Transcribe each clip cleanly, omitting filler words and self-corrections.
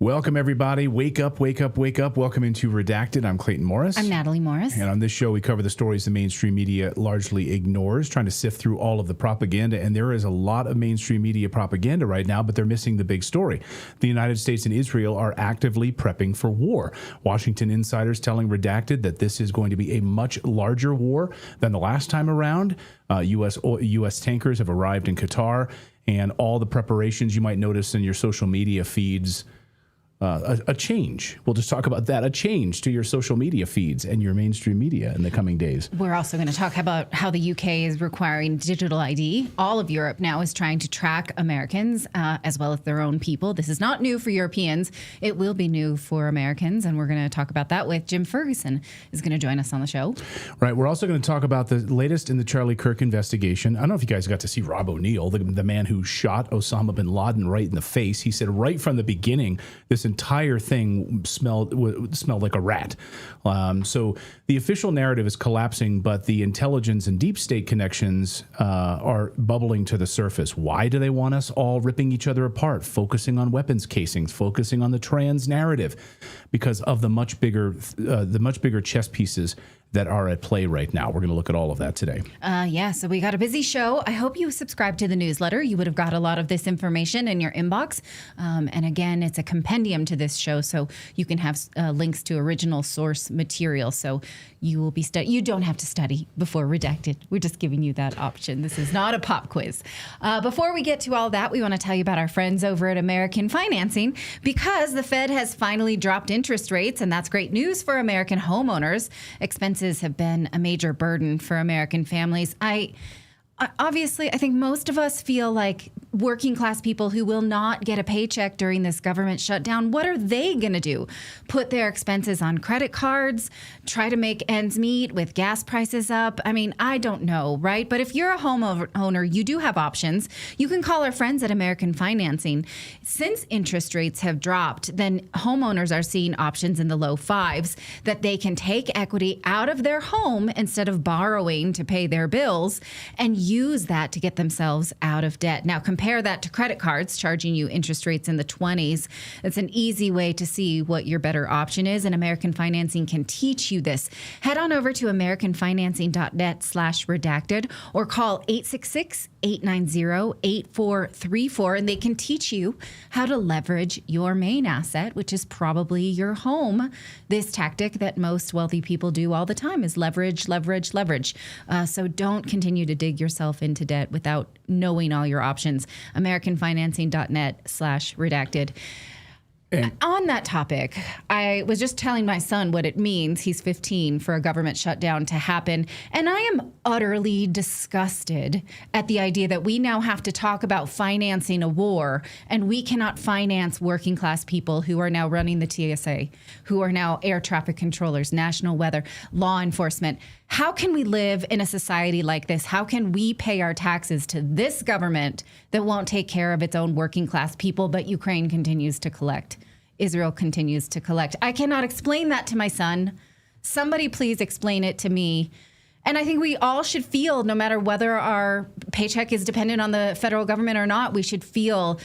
Welcome, everybody. Wake up, wake up, wake up. Welcome into Redacted. I'm Clayton Morris. I'm Natalie Morris. And on this show, we cover the stories the mainstream media largely ignores, trying to sift through all of the propaganda. And there is a lot of mainstream media propaganda right now, but they're missing the big story. The United States and Israel are actively prepping for war. Washington insiders telling Redacted that this is going to be a much larger war than the last time around. U.S. tankers have arrived in Qatar, and all the preparations you might notice in your social media feeds. A change. We'll just talk about that. A change to your social media feeds and your mainstream media in the coming days. We're also going to talk about how the UK is requiring digital ID. All of Europe now is trying to track Americans as well as their own people. This is not new for Europeans. It will be new for Americans, and we're going to talk about that with Jim Ferguson is going to join us on the show. Right. We're also going to talk about the latest in the Charlie Kirk investigation. I don't know if you guys got to see Rob O'Neill, the man who shot Osama bin Laden right in the face. He said right from the beginning, this entire thing smelled like a rat. So the official narrative is collapsing, but the intelligence and deep state connections are bubbling to the surface. Why do they want us all ripping each other apart, focusing on weapons casings, focusing on the trans narrative? Because of the much bigger chess pieces that are at play right now. We're going to look at all of that today. So we got a busy show. I hope you subscribe to the newsletter. You would have got a lot of this information in your inbox. And again, it's a compendium to this show, so you can have links to original source material. So you will be you don't have to study before Redacted. We're just giving you that option. This is not a pop quiz. Before we get to all that, we want to tell you about our friends over at American Financing, because the Fed has finally dropped interest rates, and that's great news for American homeowners. Expenses have been a major burden for American families. Obviously, I think most of us feel like working class people who will not get a paycheck during this government shutdown. What are they going to do? Put their expenses on credit cards, try to make ends meet with gas prices up? I mean, I don't know, right? But if you're a homeowner, you do have options. You can call our friends at American Financing. Since interest rates have dropped, then homeowners are seeing options in the low fives that they can take equity out of their home instead of borrowing to pay their bills and use that to get themselves out of debt. Now, compare that to credit cards charging you interest rates in the 20s. It's an easy way to see what your better option is, and American Financing can teach you this. Head on over to americanfinancing.net/redacted or call 866-890-8434, and they can teach you how to leverage your main asset, which is probably your home. This tactic that most wealthy people do all the time is leverage, leverage, leverage. So don't continue to dig yourself into debt without knowing all your options. americanfinancing.net/redacted. And on that topic, I was just telling my son what it means, he's 15, for a government shutdown to happen. And I am utterly disgusted at the idea that we now have to talk about financing a war, and we cannot finance working class people who are now running the TSA, who are now air traffic controllers, national weather, law enforcement. How can we live in a society like this? How can we pay our taxes to this government that won't take care of its own working class people, but Ukraine continues to collect? Israel continues to collect. I cannot explain that to my son. Somebody please explain it to me. And I think we all should feel, no matter whether our paycheck is dependent on the federal government or not, we should feel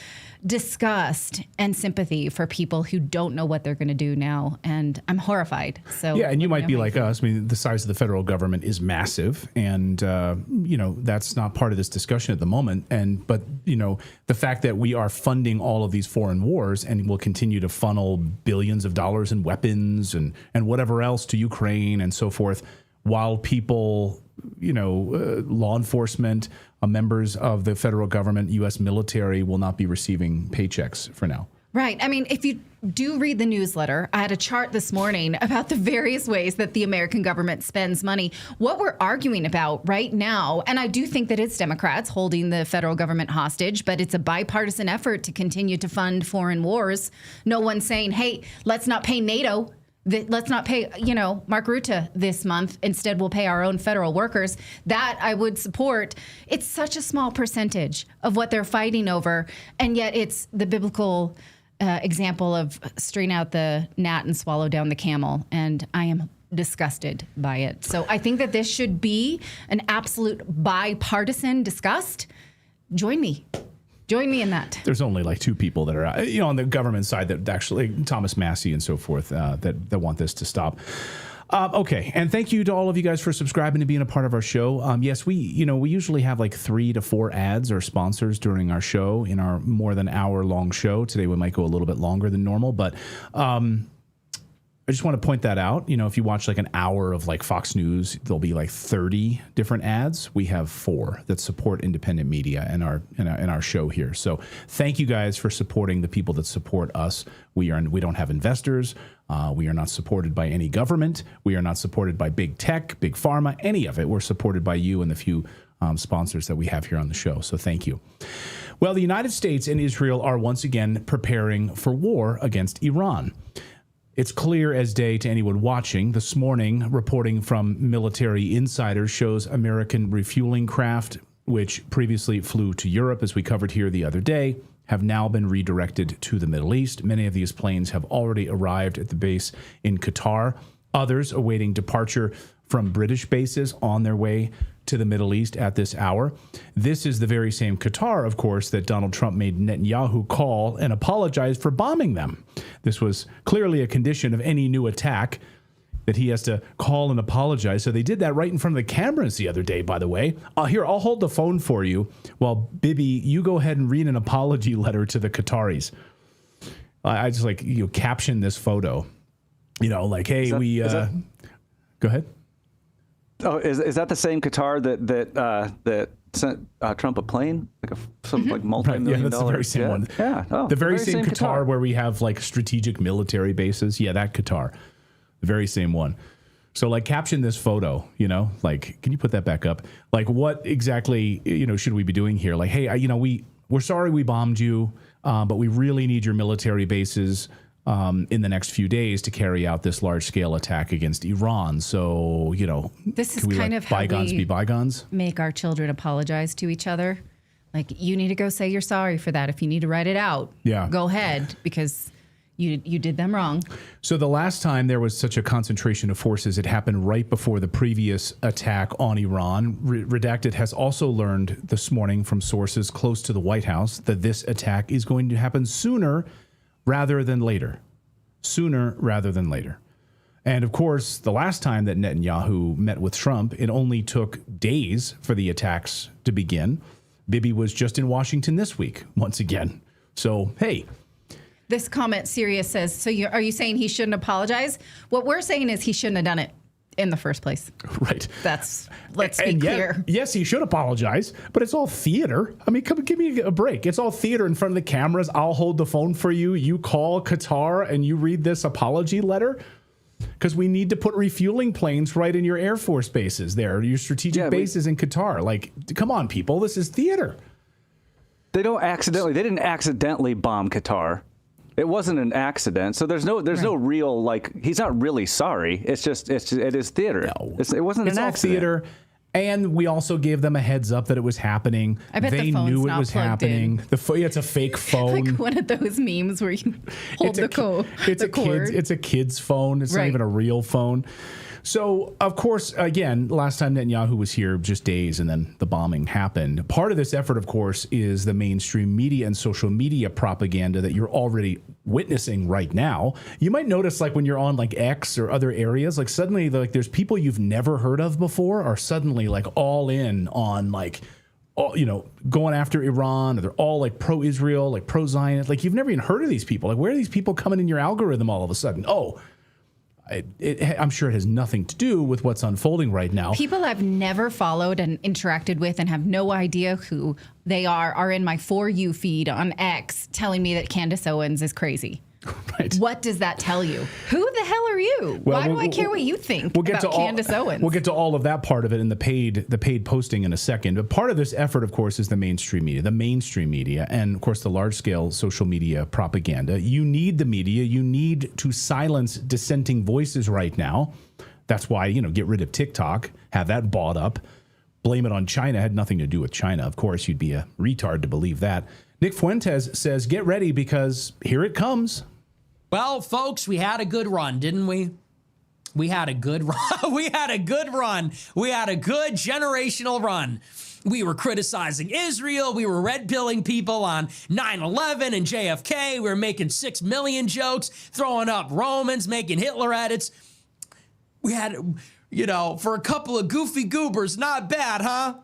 disgust and sympathy for people who don't know what they're going to do now. And I'm horrified. So yeah, and you might be like us. I mean, the size of the federal government is massive, and that's not part of this discussion at the moment. But the fact that we are funding all of these foreign wars and will continue to funnel billions of dollars in weapons and whatever else to Ukraine and so forth, while people, law enforcement, members of the federal government, U.S. military will not be receiving paychecks for now. Right. I mean, if you do read the newsletter, I had a chart this morning about the various ways that the American government spends money. What we're arguing about right now, and I do think that it's Democrats holding the federal government hostage, but it's a bipartisan effort to continue to fund foreign wars. No one's saying, hey, let's not pay NATO. Let's not pay, Mark Rutte this month. Instead, we'll pay our own federal workers. That I would support. It's such a small percentage of what they're fighting over. And yet it's the biblical example of strain out the gnat and swallow down the camel. And I am disgusted by it. So I think that this should be an absolute bipartisan disgust. Join me. Join me in that. There's only like 2 people that are, on the government side that actually, Thomas Massey and so forth, that want this to stop. Okay, and thank you to all of you guys for subscribing and being a part of our show. Yes, we usually have like 3 to 4 ads or sponsors during our show in our more than hour-long show. Today we might go a little bit longer than normal, but I just want to point that out. If you watch like an hour of like Fox News, there'll be like 30 different ads. We have 4 that support independent media in our show here. So thank you guys for supporting the people that support us. We don't have investors. We are not supported by any government. We are not supported by big tech, big pharma, any of it. We're supported by you and the few sponsors that we have here on the show. So thank you. Well, the United States and Israel are once again preparing for war against Iran. It's clear as day to anyone watching. This morning, reporting from military insiders shows American refueling craft, which previously flew to Europe, as we covered here the other day, have now been redirected to the Middle East. Many of these planes have already arrived at the base in Qatar. Others awaiting departure from British bases on their way to the Middle East at this hour. This is the very same Qatar, of course, that Donald Trump made Netanyahu call and apologize for bombing them. This was clearly a condition of any new attack, that he has to call and apologize. So they did that right in front of the cameras the other day, by the way. Here, I'll hold the phone for you while, Bibi, you go ahead and read an apology letter to the Qataris. I just caption this photo. Hey, go ahead. Oh, is that the same Qatar that sent Trump a plane, like multi-million that's the very same one. Yeah, the very same Qatar where we have like strategic military bases. Yeah, that Qatar, the very same one. So caption this photo. Can you put that back up? What exactly should we be doing here? Hey, we're sorry we bombed you, but we really need your military bases in the next few days to carry out this large-scale attack against Iran. So, this is can we kind let of how bygones be bygones? Make our children apologize to each other. You need to go say you're sorry for that. If you need to write it out, go ahead, because you did them wrong. So the last time there was such a concentration of forces, it happened right before the previous attack on Iran. Redacted has also learned this morning from sources close to the White House that this attack is going to happen sooner rather than later. Sooner rather than later. And of course, the last time that Netanyahu met with Trump, it only took days for the attacks to begin. Bibi was just in Washington this week, once again. So, hey. This comment, Sirius says, so are you saying he shouldn't apologize? What we're saying is he shouldn't have done it in the first place. Right. Let's be clear. Yes, he should apologize, but it's all theater. I mean, give me a break. It's all theater in front of the cameras. I'll hold the phone for you. You call Qatar and you read this apology letter, because we need to put refueling planes right in your Air Force bases there, your strategic bases in Qatar. Come on, people. This is theater. They didn't accidentally bomb Qatar. It wasn't an accident, so there's no real he's not really sorry. It is theater. No. It wasn't an accident. It's all theater, and we also gave them a heads up that it was happening. I bet they the phone's knew it not was plugged happening. in. It's a fake phone, like one of those memes where you hold the cord. It's a kid's phone. It's not even a real phone. So, of course, again, last time Netanyahu was here, just days, and then the bombing happened. Part of this effort, of course, is the mainstream media and social media propaganda that you're already witnessing right now. You might notice, when you're on X or other areas, suddenly there's people you've never heard of before are suddenly all in on going after Iran, or they're all pro-Israel, pro-Zionist. You've never even heard of these people. Where are these people coming in your algorithm all of a sudden? I'm sure it has nothing to do with what's unfolding right now. People I've never followed and interacted with and have no idea who they are in my For You feed on X telling me that Candace Owens is crazy. Right. What does that tell you? Who the hell are you? Why do I care what you think about Candace Owens? We'll get to all of that part of it in the paid posting in a second. But part of this effort, of course, is the mainstream media, and of course the large scale social media propaganda. You need the media. You need to silence dissenting voices right now. That's why, get rid of TikTok, have that bought up, blame it on China. Had nothing to do with China. Of course, you'd be a retard to believe that. Nick Fuentes says, get ready because here it comes. Well, folks, we had a good run, didn't we? We had a good run. We had a good run. We had a good generational run. we were criticizing Israel. We were red pilling people on 9/11 and JFK. We were making 6 million jokes, throwing up Romans, making Hitler edits. We had, for a couple of goofy goobers, not bad, huh?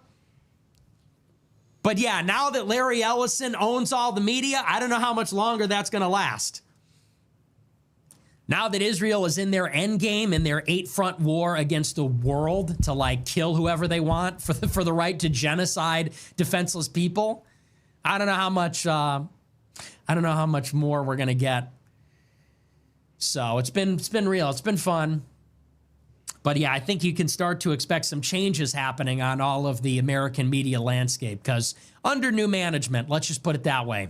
But yeah, now that Larry Ellison owns all the media, I don't know how much longer that's going to last. Now that Israel is in their end game, in their 8-front war against the world to kill whoever they want for the right to genocide defenseless people, I don't know how much more we're gonna get. So it's been real. It's been fun. But yeah, I think you can start to expect some changes happening on all of the American media landscape because under new management, let's just put it that way.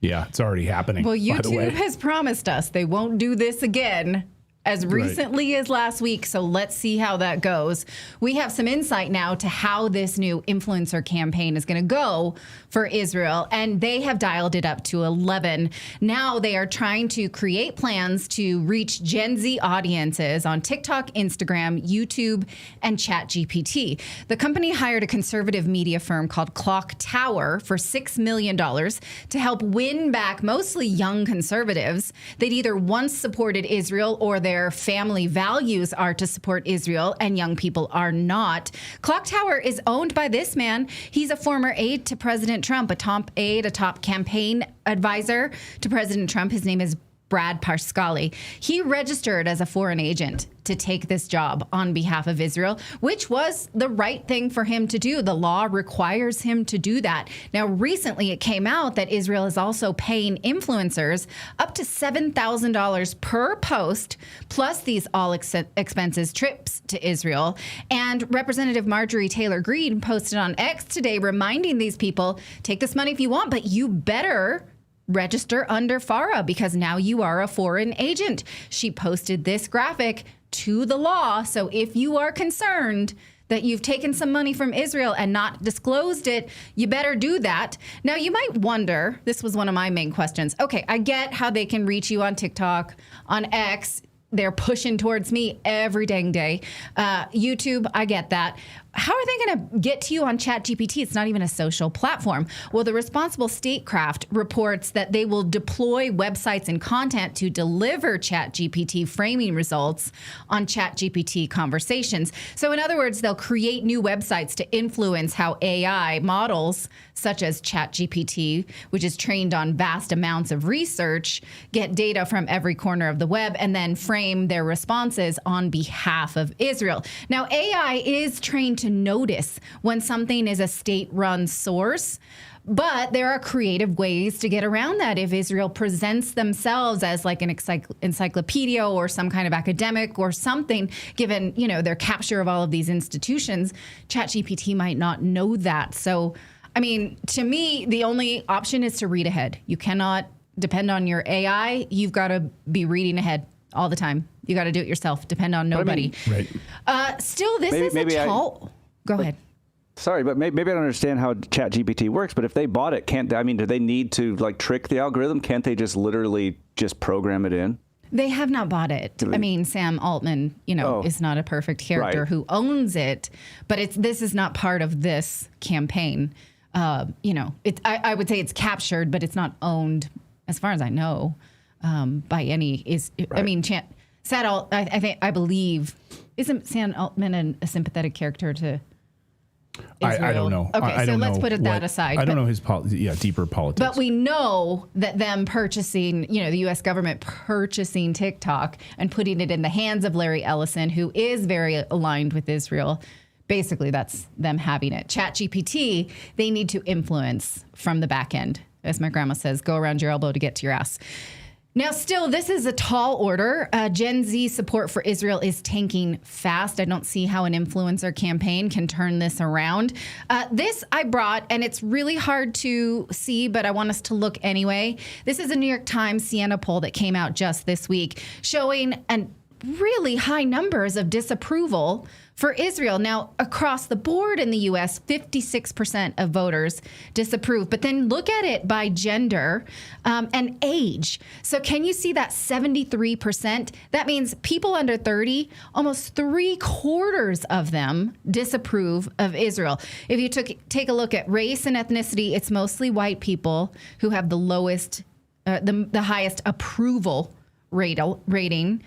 Yeah, it's already happening. Well, by the way. YouTube has promised us they won't do this again as recently as last week. So let's see how that goes. We have some insight now to how this new influencer campaign is going to go for Israel. And they have dialed it up to 11. Now they are trying to create plans to reach Gen Z audiences on TikTok, Instagram, YouTube, and ChatGPT. The company hired a conservative media firm called Clock Tower for $6 million to help win back mostly young conservatives. They'd either once supported Israel or their family values are to support Israel and young people are not. Clock Tower is owned by this man. He's a former aide to President Trump, a top campaign advisor to President Trump. His name is Brad Parscale. He registered as a foreign agent to take this job on behalf of Israel, which was the right thing for him to do. The law requires him to do that. Now, recently it came out that Israel is also paying influencers up to $7,000 per post, plus these all expenses trips to Israel. And Representative Marjorie Taylor Greene posted on X today reminding these people, take this money if you want, but you better register under FARA because now you are a foreign agent. She posted this graphic to the law. So if you are concerned that you've taken some money from Israel and not disclosed it, you better do that. Now, you might wonder, this was one of my main questions. Okay, I get how they can reach you on TikTok, on X. They're pushing towards me every dang day. YouTube, I get that. How are they going to get to you on ChatGPT? It's not even a social platform. Well, the Responsible Statecraft reports that they will deploy websites and content to deliver ChatGPT framing results on ChatGPT conversations. So in other words, they'll create new websites to influence how AI models, such as ChatGPT, which is trained on vast amounts of research, get data from every corner of the web and then frame their responses on behalf of Israel. Now, AI is trained to notice when something is a state-run source, but there are creative ways to get around that. If Israel presents themselves as like an encyclopedia or some kind of academic or something, given, their capture of all of these institutions, ChatGPT might not know that. So, I mean, to me, the only option is to read ahead. You cannot depend on your AI. You've got to be reading ahead all the time. You got to do it yourself. Depend on nobody. Right. Still, this is a tall. Go ahead. Sorry, but maybe I don't understand how ChatGPT works. But if they bought it, do they need to trick the algorithm? Can't they just literally program it in? They have not bought it. I mean, Sam Altman, is not a perfect character who owns it, but this is not part of this campaign. I would say it's captured, but it's not owned, as far as I know, by any. I mean, I believe, isn't Sam Altman a sympathetic character to Israel? I don't know. Okay, so let's put that aside. I don't know his deeper politics. But we know that them purchasing, the U.S. government purchasing TikTok and putting it in the hands of Larry Ellison, who is very aligned with Israel. Basically, that's them having it. ChatGPT, they need to influence from the back end. As my grandma says, go around your elbow to get to your ass. Now, still, this is a tall order. Gen Z support for Israel is tanking fast. I don't see how an influencer campaign can turn this around. This I brought, and it's really hard to see, but I want us to look anyway. This is a New York Times Siena poll that came out just this week showing, and really high numbers of disapproval for Israel. Now, across the board in the U.S., 56% of voters disapprove. But then look at it by gender and age. So can you see that 73%? That means people under 30, almost 3/4 of them disapprove of Israel. If you take a look at race and ethnicity, it's mostly white people who have the lowest, the highest approval rating.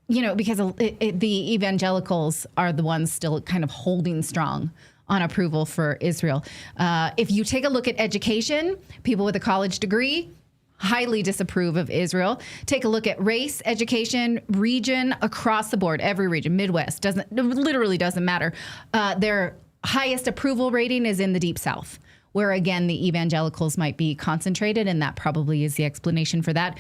Because the evangelicals are the ones still kind of holding strong on approval for Israel. If you take a look at education, people with a college degree highly disapprove of Israel. Take a look at race, education, region, across the board, every region, Midwest, literally doesn't matter. Their highest approval rating is in the Deep South, where again, the evangelicals might be concentrated, and that probably is the explanation for that.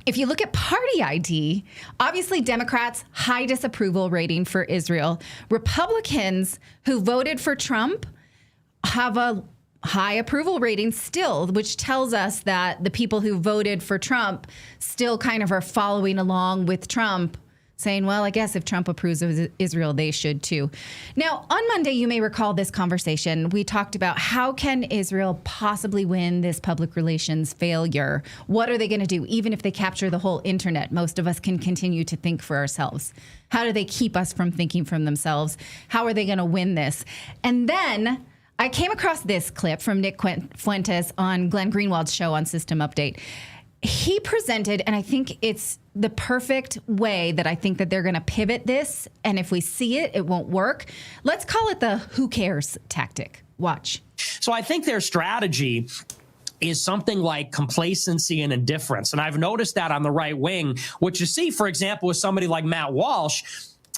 If you look at party ID, obviously Democrats, high disapproval rating for Israel. Republicans who voted for Trump have a high approval rating still, which tells us that the people who voted for Trump still kind of are following along with Trump, saying, well, I guess if Trump approves of Israel, they should too. Now, on Monday, you may recall this conversation. We talked about how can Israel possibly win this public relations failure? What are they going to do? Even if they capture the whole internet, most of us can continue to think for ourselves. How do they keep us from thinking from themselves? How are they going to win this? And then I came across this clip from Nick Fuentes on Glenn Greenwald's show on System Update. He presented, and I think it's the perfect way that I think that they're going to pivot this. And if we see it, it won't work. Let's call it the who cares tactic. Watch. So I think their strategy is something like complacency and indifference. And I've noticed that on the right wing, which you see, for example, with somebody like Matt Walsh.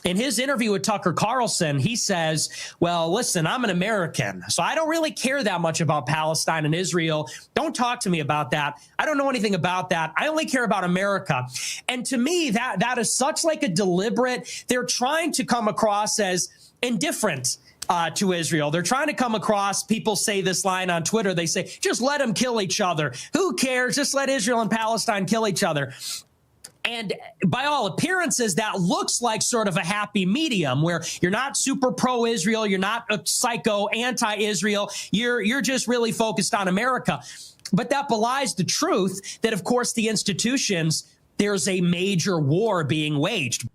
In his interview with Tucker Carlson, he says, well, listen, I'm an American, so I don't really care that much about Palestine and Israel. Don't talk to me about that. I don't know anything about that. I only care about America. And to me, that is such like a deliberate, they're trying to come across as indifferent to Israel. They're trying to come across, people say this line on Twitter, they say, just let them kill each other. Who cares? Just let Israel and Palestine kill each other. And by all appearances, that looks like sort of a happy medium where you're not super pro-Israel, you're not a psycho anti-Israel, you're just really focused on America. But that belies the truth that, of course, the institutions, there's a major war being waged.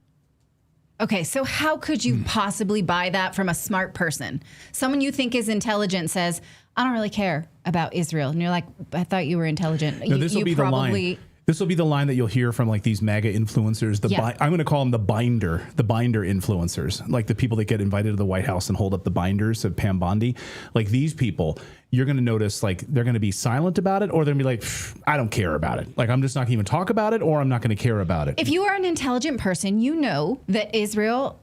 Okay, so how could you possibly buy that from a smart person? Someone you think is intelligent says, I don't really care about Israel. And you're like, I thought you were intelligent. No, this will be the line. This will be the line that you'll hear from like these MAGA influencers. I'm going to call them the binder influencers, like the people that get invited to the White House and hold up the binders of Pam Bondi. Like these people, you're going to notice like they're going to be silent about it, or they're going to be like, I don't care about it. Like I'm just not going to even talk about it, or I'm not going to care about it. If you are an intelligent person, you know that Israel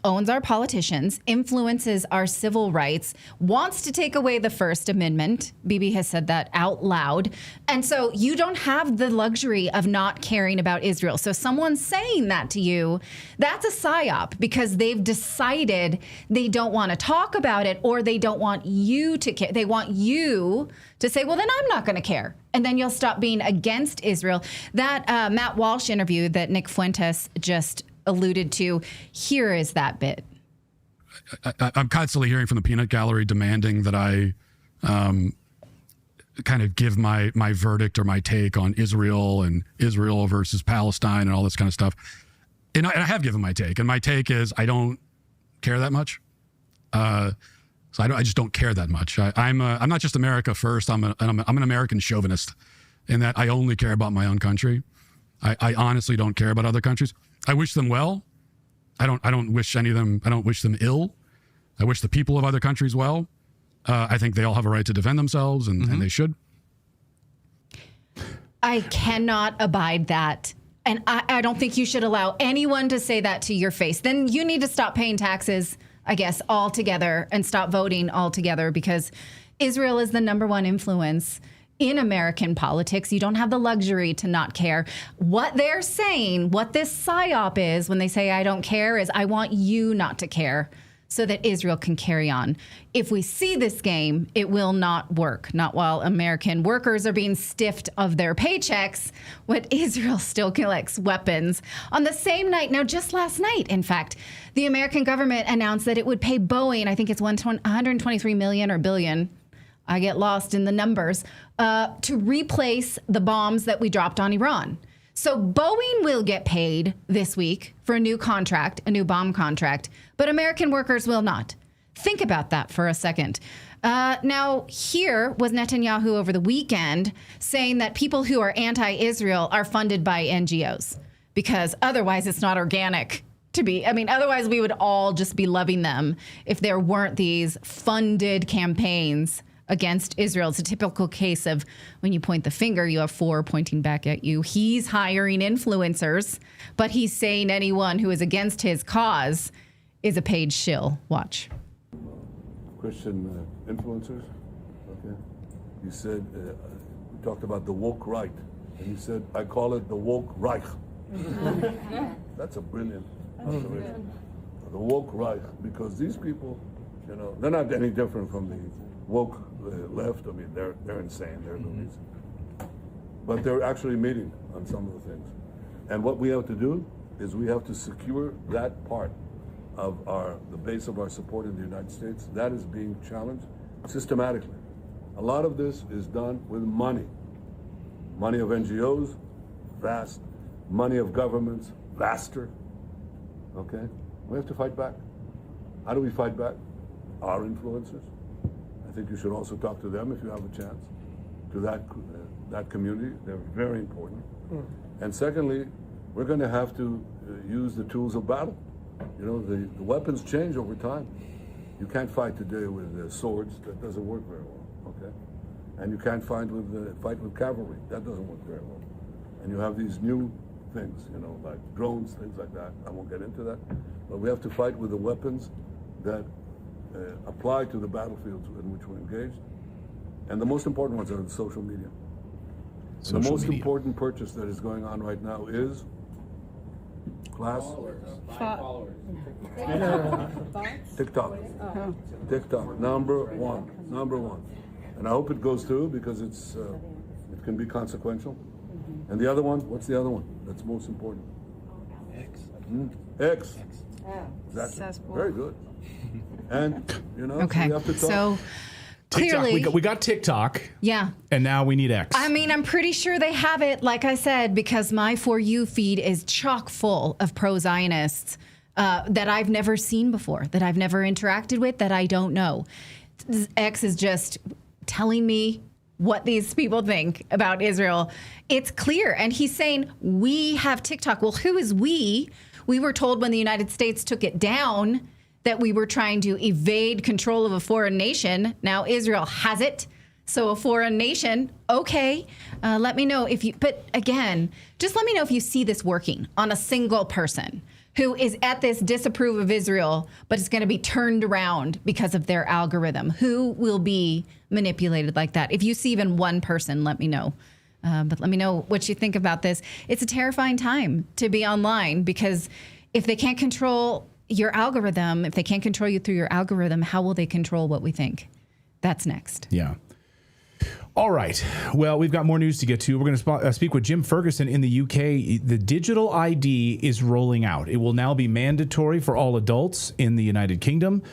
owns our politicians, influences our civil rights, wants to take away the First Amendment. Bibi has said that out loud. And so you don't have the luxury of not caring about Israel. So someone saying that to you, that's a psyop because they've decided they don't want to talk about it, or they don't want you to care. They want you to say, well, then I'm not going to care. And then you'll stop being against Israel. That Matt Walsh interview that Nick Fuentes just alluded to, here is that bit. I'm constantly hearing from the peanut gallery demanding that I kind of give my verdict or my take on Israel and Israel versus Palestine and all this kind of stuff. And I have given my take, and my take is I don't care that much. So I just don't care that much. I'm not just America first. I'm an American chauvinist in that I only care about my own country. I honestly don't care about other countries. I wish them well. I don't wish any of them. I don't wish them ill. I wish the people of other countries well. I think they all have a right to defend themselves, and they should. I cannot abide that. And I don't think you should allow anyone to say that to your face. Then you need to stop paying taxes, I guess, altogether, and stop voting altogether, because Israel is the number one influence in American politics. You don't have the luxury to not care. What they're saying, what this psyop is when they say I don't care, is I want you not to care. so that Israel can carry on. If we see this game, it will not work. Not while American workers are being stiffed of their paychecks, when Israel still collects weapons. On the same night, now just last night, in fact, the American government announced that it would pay Boeing, I think it's 123 million or billion, I get lost in the numbers, to replace the bombs that we dropped on Iran. So Boeing will get paid this week for a new contract, a new bomb contract, but American workers will not. Think about that for a second. Now, here was Netanyahu over the weekend saying that people who are anti-Israel are funded by NGOs because otherwise it's not organic to be. I mean, otherwise we would all just be loving them if there weren't these funded campaigns against Israel. It's a typical case of when you point the finger, you have four pointing back at you. He's hiring influencers, but he's saying anyone who is against his cause is a paid shill. Watch. Christian influencers. Okay. You said, we talked about the woke right, and you said, I call it the woke Reich. That's a brilliant observation. The woke Reich, because these people, you know, they're not any different from the woke left. I mean, they're insane. They're movies, but they're actually meeting on some of the things. And what we have to do is we have to secure that part of the base of our support in the United States. That is being challenged systematically. A lot of this is done with money. Money of NGOs, vast. Money of governments, vaster. Okay? We have to fight back. How do we fight back? Our influencers. I think you should also talk to them if you have a chance, to that community. They're very important. And secondly, we're going to have to use the tools of battle. You know, the weapons change over time. You can't fight today with swords. That doesn't work very well, okay? And you can't fight with cavalry. That doesn't work very well. And you have these new things, you know, like drones, things like that. I won't get into that. But we have to fight with the weapons that apply to the battlefields in which we're engaged. And the most important ones are the social media. The most important purchase that is going on right now is class? Followers. TikTok. TikTok, number one. And I hope it goes through because it can be consequential. And the other one, what's the other one that's most important? X. That's very good. And, you know, Okay, we have to talk. so TikTok, clearly, we got TikTok, yeah. and now we need X. I mean, I'm pretty sure they have it, like I said, because my For You feed is chock full of pro-Zionists that I've never seen before, that I've never interacted with, that I don't know. X is just telling me what these people think about Israel. It's clear. And he's saying, we have TikTok. Well, who is we? We were told when the United States took it down that we were trying to evade control of a foreign nation. Now Israel has it. So a foreign nation, okay. Let me know if you, but again, just let me know if you see this working on a single person who is at this disapprove of Israel, but it's going to be turned around because of their algorithm. Who will be manipulated like that? If you see even one person, let me know. But let me know what you think about this. It's a terrifying time to be online because if they can't control your algorithm, if they can't control you through your algorithm, how will they control what we think? That's next. Yeah. All right. Well, we've got more news to get to. We're going to speak with Jim Ferguson in the UK. The digital ID is rolling out. It will now be mandatory for all adults in the United Kingdom.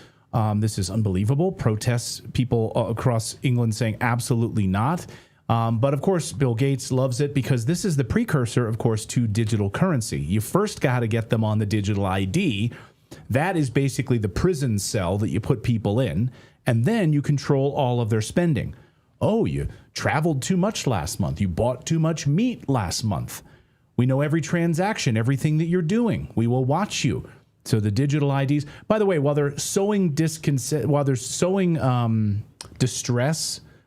This is unbelievable. Protests, people across England saying absolutely not. But of course, Bill Gates loves it because this is the precursor, of course, to digital currency. You first got to get them on the digital ID. That is basically the prison cell that you put people in, and then you control all of their spending. Oh, you traveled too much last month. You bought too much meat last month. We know every transaction, everything that you're doing. We will watch you. So the digital IDs, by the way, while they're sowing distress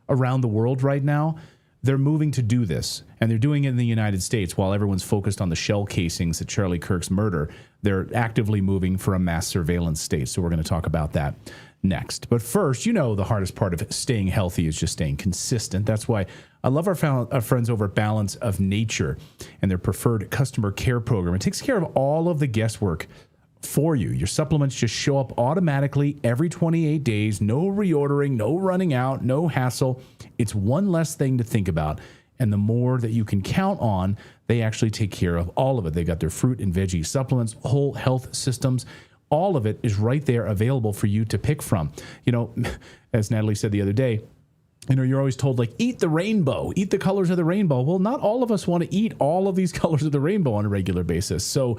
around the world right now, they're moving to do this, and they're doing it in the United States while everyone's focused on the shell casings at Charlie Kirk's murder. They're actively moving for a mass surveillance state, so we're going to talk about that next. But first, you know the hardest part of staying healthy is just staying consistent. That's why I love our friends over at Balance of Nature and their preferred customer care program. It takes care of all of the guesswork for you. Your supplements just show up automatically every 28 days. No reordering, no running out, no hassle. It's one less thing to think about. And the more that you can count on, they actually take care of all of it. They got their fruit and veggie supplements, whole health systems. All of it is right there available for you to pick from. You know, as Natalie said the other day, you know, you're always told, like, eat the rainbow, eat the colors of the rainbow. Well, not all of us want to eat all of these colors of the rainbow on a regular basis. So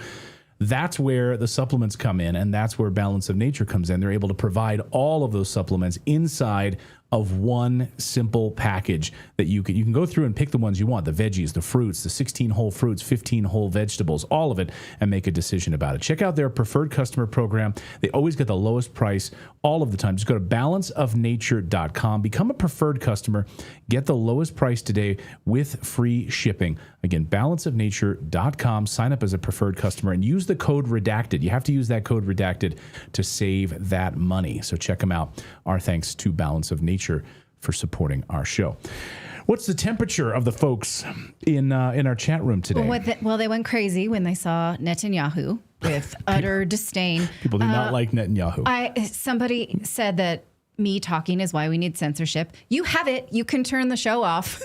that's where the supplements come in, and that's where Balance of Nature comes in. They're able to provide all of those supplements inside of one simple package that you can go through and pick the ones you want, the veggies, the fruits, the 16 whole fruits, 15 whole vegetables, all of it, and make a decision about it. Check out their preferred customer program. They always get the lowest price all of the time. Just go to balanceofnature.com, become a preferred customer, get the lowest price today with free shipping. Again, balanceofnature.com, sign up as a preferred customer and use the code redacted. You have to use that code redacted to save that money. So check them out. Our thanks to Balance of Nature for supporting our show. What's the temperature of the folks in our chat room today? Well, they went crazy when they saw Netanyahu with utter disdain. People do not like Netanyahu. Somebody said that me talking is why we need censorship. You have it. You can turn the show off.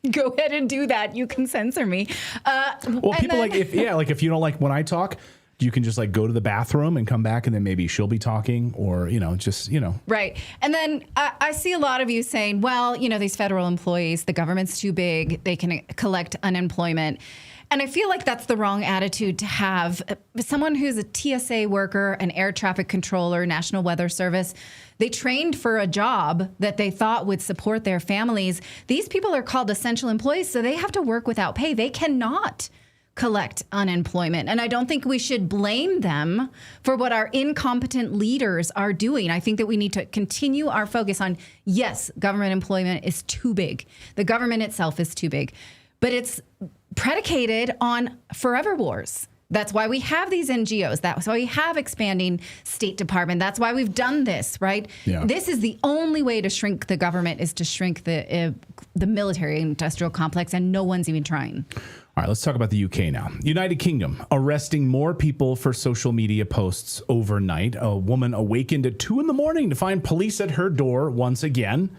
Go ahead and do that. You can censor me. Well, people if you don't like when I talk, you can just like go to the bathroom and come back, and then maybe she'll be talking, or Right. And then I see a lot of you saying, well, these federal employees, the government's too big, they can collect unemployment. And I feel like that's the wrong attitude to have. Someone who's a TSA worker, an air traffic controller, National Weather Service, they trained for a job that they thought would support their families. These people are called essential employees, so they have to work without pay. They cannot collect unemployment. And I don't think we should blame them for what our incompetent leaders are doing. I think that we need to continue our focus on, yes, government employment is too big. The government itself is too big. But it's predicated on forever wars. That's why we have these NGOs. That's why we have expanding State Department. That's why we've done this, right? Yeah. This is the only way to shrink the government, is to shrink the military industrial complex, and no one's even trying. All right, let's talk about the UK now. United Kingdom arresting more people for social media posts overnight. A woman awakened at 2 a.m. to find police at her door once again.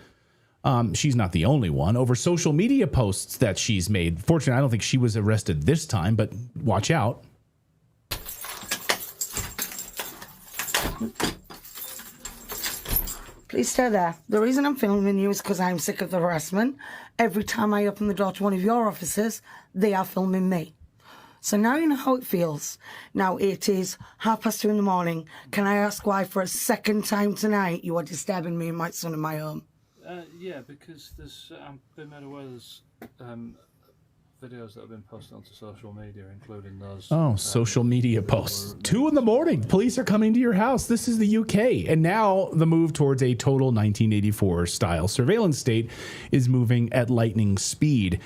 She's not the only one. Over social media posts that she's made. Fortunately, I don't think she was arrested this time, but watch out. Please stay there. The reason I'm filming you is because I'm sick of the harassment. Every time I open the door to one of your offices, they are filming me. So now you know how it feels. Now it is 2:30 a.m. Can I ask why for a second time tonight you are disturbing me and my son in my home? Yeah, because there's I'm been made aware there's videos that have been posted onto social media, including those. Oh, social media posts. 2 a.m. Police are coming to your house. This is the UK. And now the move towards a total 1984 style surveillance state is moving at lightning speed.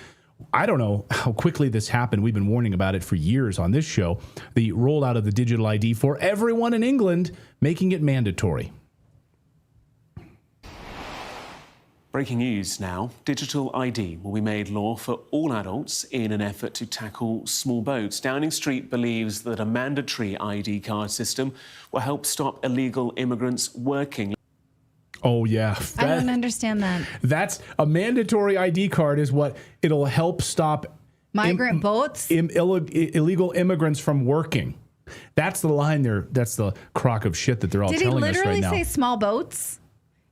I don't know how quickly this happened. We've been warning about it for years on this show. The rollout of the digital ID for everyone in England, making it mandatory. Breaking news now. Digital ID will be made law for all adults in an effort to tackle small boats. Downing Street believes that a mandatory ID card system will help stop illegal immigrants working. Oh, yeah. I don't understand that. That's a mandatory ID card is what it'll help stop migrant boats, illegal immigrants from working. That's the line there. That's the crock of shit that they're all telling us right now. Did he literally say small boats?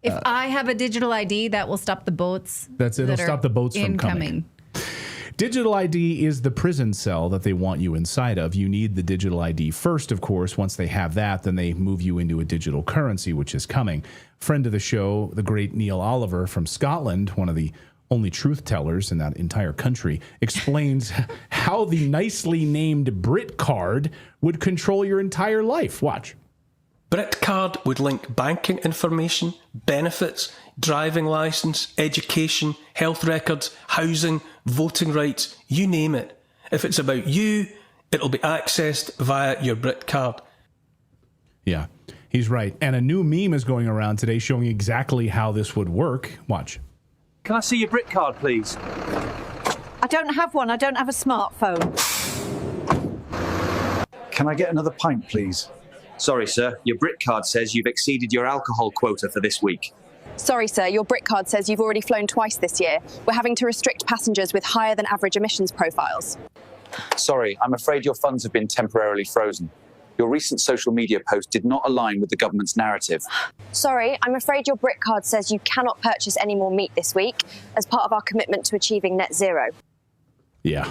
If I have a digital ID, that will stop the boats. That's it. It'll stop the boats from coming. Digital ID is the prison cell that they want you inside of. You need the digital ID first, of course. Once they have that, then they move you into a digital currency, which is coming. Friend of the show, the great Neil Oliver from Scotland, one of the only truth tellers in that entire country, explains how the nicely named Brit card would control your entire life. Watch. BritCard would link banking information, benefits, driving licence, education, health records, housing, voting rights, you name it. If it's about you, it'll be accessed via your BritCard. Yeah, he's right. And a new meme is going around today showing exactly how this would work. Watch. Can I see your BritCard, please? I don't have one. I don't have a smartphone. Can I get another pint, please? Sorry, sir, your Brit card says you've exceeded your alcohol quota for this week. Sorry, sir, your Brit card says you've already flown twice this year. We're having to restrict passengers with higher than average emissions profiles. Sorry, I'm afraid your funds have been temporarily frozen. Your recent social media post did not align with the government's narrative. Sorry, I'm afraid your Brit card says you cannot purchase any more meat this week as part of our commitment to achieving net zero. Yeah.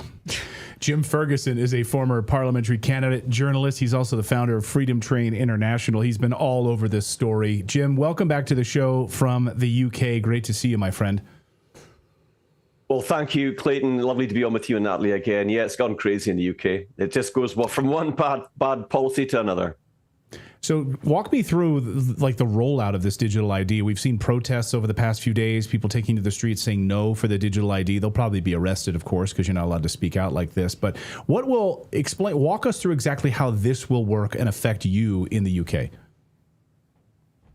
Jim Ferguson is a former parliamentary candidate journalist. He's also the founder of Freedom Train International. He's been all over this story. Jim, welcome back to the show from the UK. Great to see you, my friend. Well, thank you, Clayton. Lovely to be on with you and Natalie again. Yeah, it's gone crazy in the UK. It just goes from one bad policy to another. So walk me through like the rollout of this digital ID. We've seen protests over the past few days, people taking to the streets saying no for the digital ID. They'll probably be arrested, of course, because you're not allowed to speak out like this. But walk us through exactly how this will work and affect you in the UK.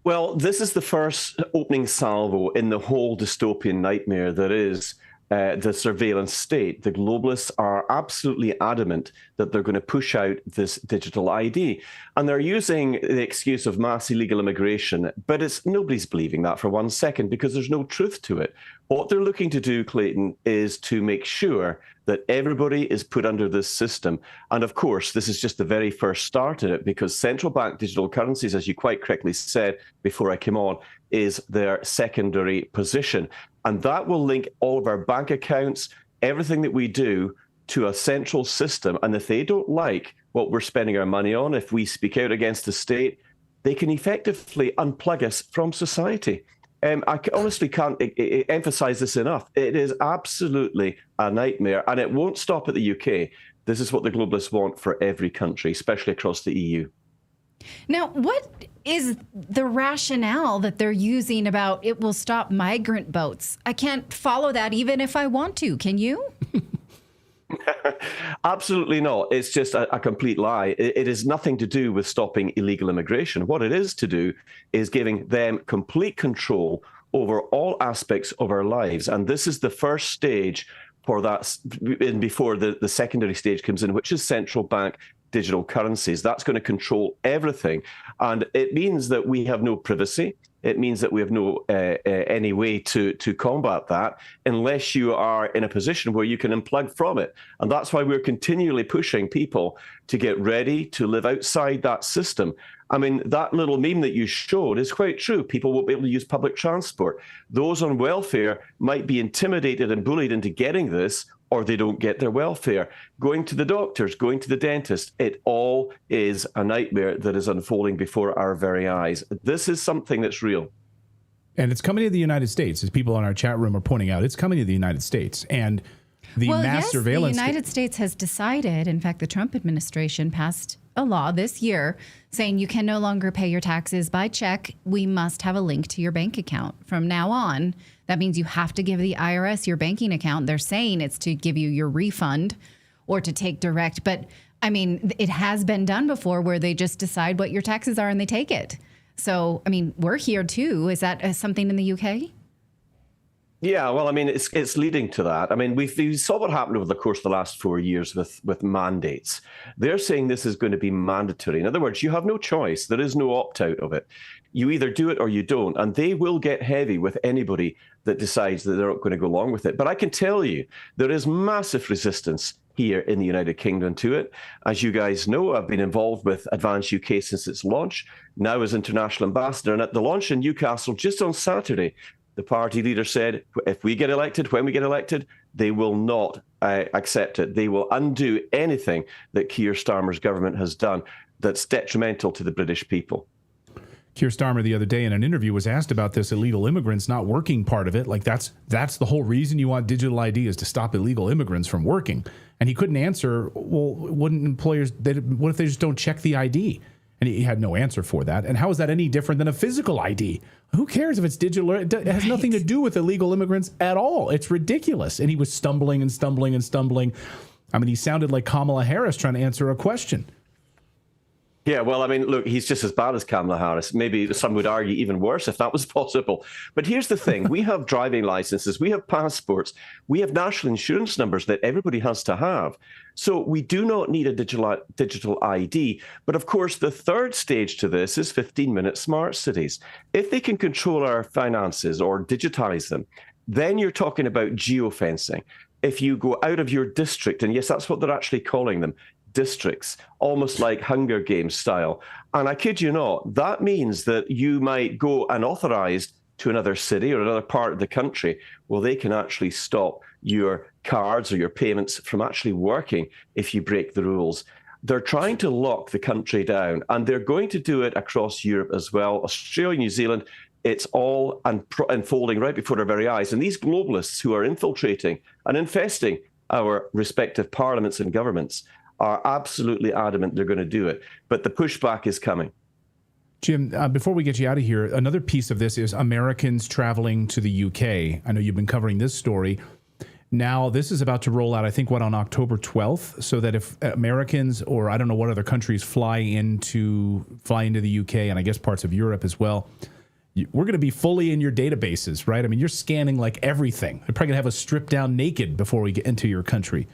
Well, this is the first opening salvo in the whole dystopian nightmare that is the surveillance state. The globalists are absolutely adamant that they're going to push out this digital ID. And they're using the excuse of mass illegal immigration, but nobody's believing that for 1 second because there's no truth to it. What they're looking to do, Clayton, is to make sure that everybody is put under this system. And of course, this is just the very first start in it because central bank digital currencies, as you quite correctly said before I came on, is their secondary position. And that will link all of our bank accounts, everything that we do, to a central system. And if they don't like what we're spending our money on, if we speak out against the state, they can effectively unplug us from society. I honestly can't emphasize this enough. It is absolutely a nightmare, and it won't stop at the UK. This is what the globalists want for every country, especially across the EU. Now, what is the rationale that they're using about it will stop migrant boats? I can't follow that even if I want to. Can you? Absolutely not. It's just a complete lie. It is nothing to do with stopping illegal immigration. What it is to do is giving them complete control over all aspects of our lives. And this is the first stage for that, before the secondary stage comes in, which is central bank digital currencies. That's going to control everything. And it means that we have no privacy. It means that we have no any way to combat that unless you are in a position where you can unplug from it. And that's why we're continually pushing people to get ready to live outside that system. I mean, that little meme that you showed is quite true. People won't be able to use public transport. Those on welfare might be intimidated and bullied into getting this, or they don't get their welfare. Going to the doctors, going to the dentist, it all is a nightmare that is unfolding before our very eyes. This is something that's real. And it's coming to the United States, as people in our chat room are pointing out. It's coming to the United States. And the mass surveillance... the United States has decided, in fact, the Trump administration passed a law this year saying you can no longer pay your taxes by check. We must have a link to your bank account. From now on, that means you have to give the IRS your banking account. They're saying it's to give you your refund or to take direct. But I mean, it has been done before where they just decide what your taxes are and they take it. So, I mean, we're here too. Is that something in the UK? Yeah, well, I mean, it's leading to that. I mean, we saw what happened over the course of the last 4 years with mandates. They're saying this is going to be mandatory. In other words, you have no choice. There is no opt-out of it. You either do it or you don't. And they will get heavy with anybody that decides that they're not going to go along with it. But I can tell you, there is massive resistance here in the United Kingdom to it. As you guys know, I've been involved with Advance UK since its launch, now as international ambassador. And at the launch in Newcastle just on Saturday, the party leader said, if we get elected, when we get elected, they will not accept it. They will undo anything that Keir Starmer's government has done that's detrimental to the British people. Keir Starmer the other day in an interview was asked about this illegal immigrants not working part of it. Like that's the whole reason you want digital ID is to stop illegal immigrants from working. And he couldn't answer, well, wouldn't employers, what if they just don't check the ID? And he had no answer for that. And how is that any different than a physical ID? Who cares if it's digital? It has nothing to do with illegal immigrants at all. It's ridiculous. And he was stumbling and stumbling and stumbling. I mean, he sounded like Kamala Harris trying to answer a question. Yeah, well, I mean, look, he's just as bad as Kamala Harris. Maybe some would argue even worse if that was possible. But here's the thing. We have driving licenses, we have passports, we have national insurance numbers that everybody has to have. So we do not need a digital ID. But of course, the third stage to this is 15-minute smart cities. If they can control our finances or digitize them, then you're talking about geofencing. If you go out of your district, and yes, that's what they're actually calling them, districts, almost like Hunger Games style. And I kid you not, that means that you might go unauthorized to another city or another part of the country. Well, they can actually stop your cards or your payments from actually working if you break the rules. They're trying to lock the country down, and they're going to do it across Europe as well. Australia, New Zealand, it's all unfolding right before our very eyes. And these globalists who are infiltrating and infesting our respective parliaments and governments are absolutely adamant they're going to do it. But the pushback is coming. Jim, before we get you out of here, another piece of this is Americans traveling to the UK. I know you've been covering this story. Now, this is about to roll out, I think, on October 12th, so that if Americans or I don't know what other countries fly into the UK, and I guess parts of Europe as well, we're going to be fully in your databases, right? I mean, you're scanning like everything. They're probably going to have us stripped down naked before we get into your country.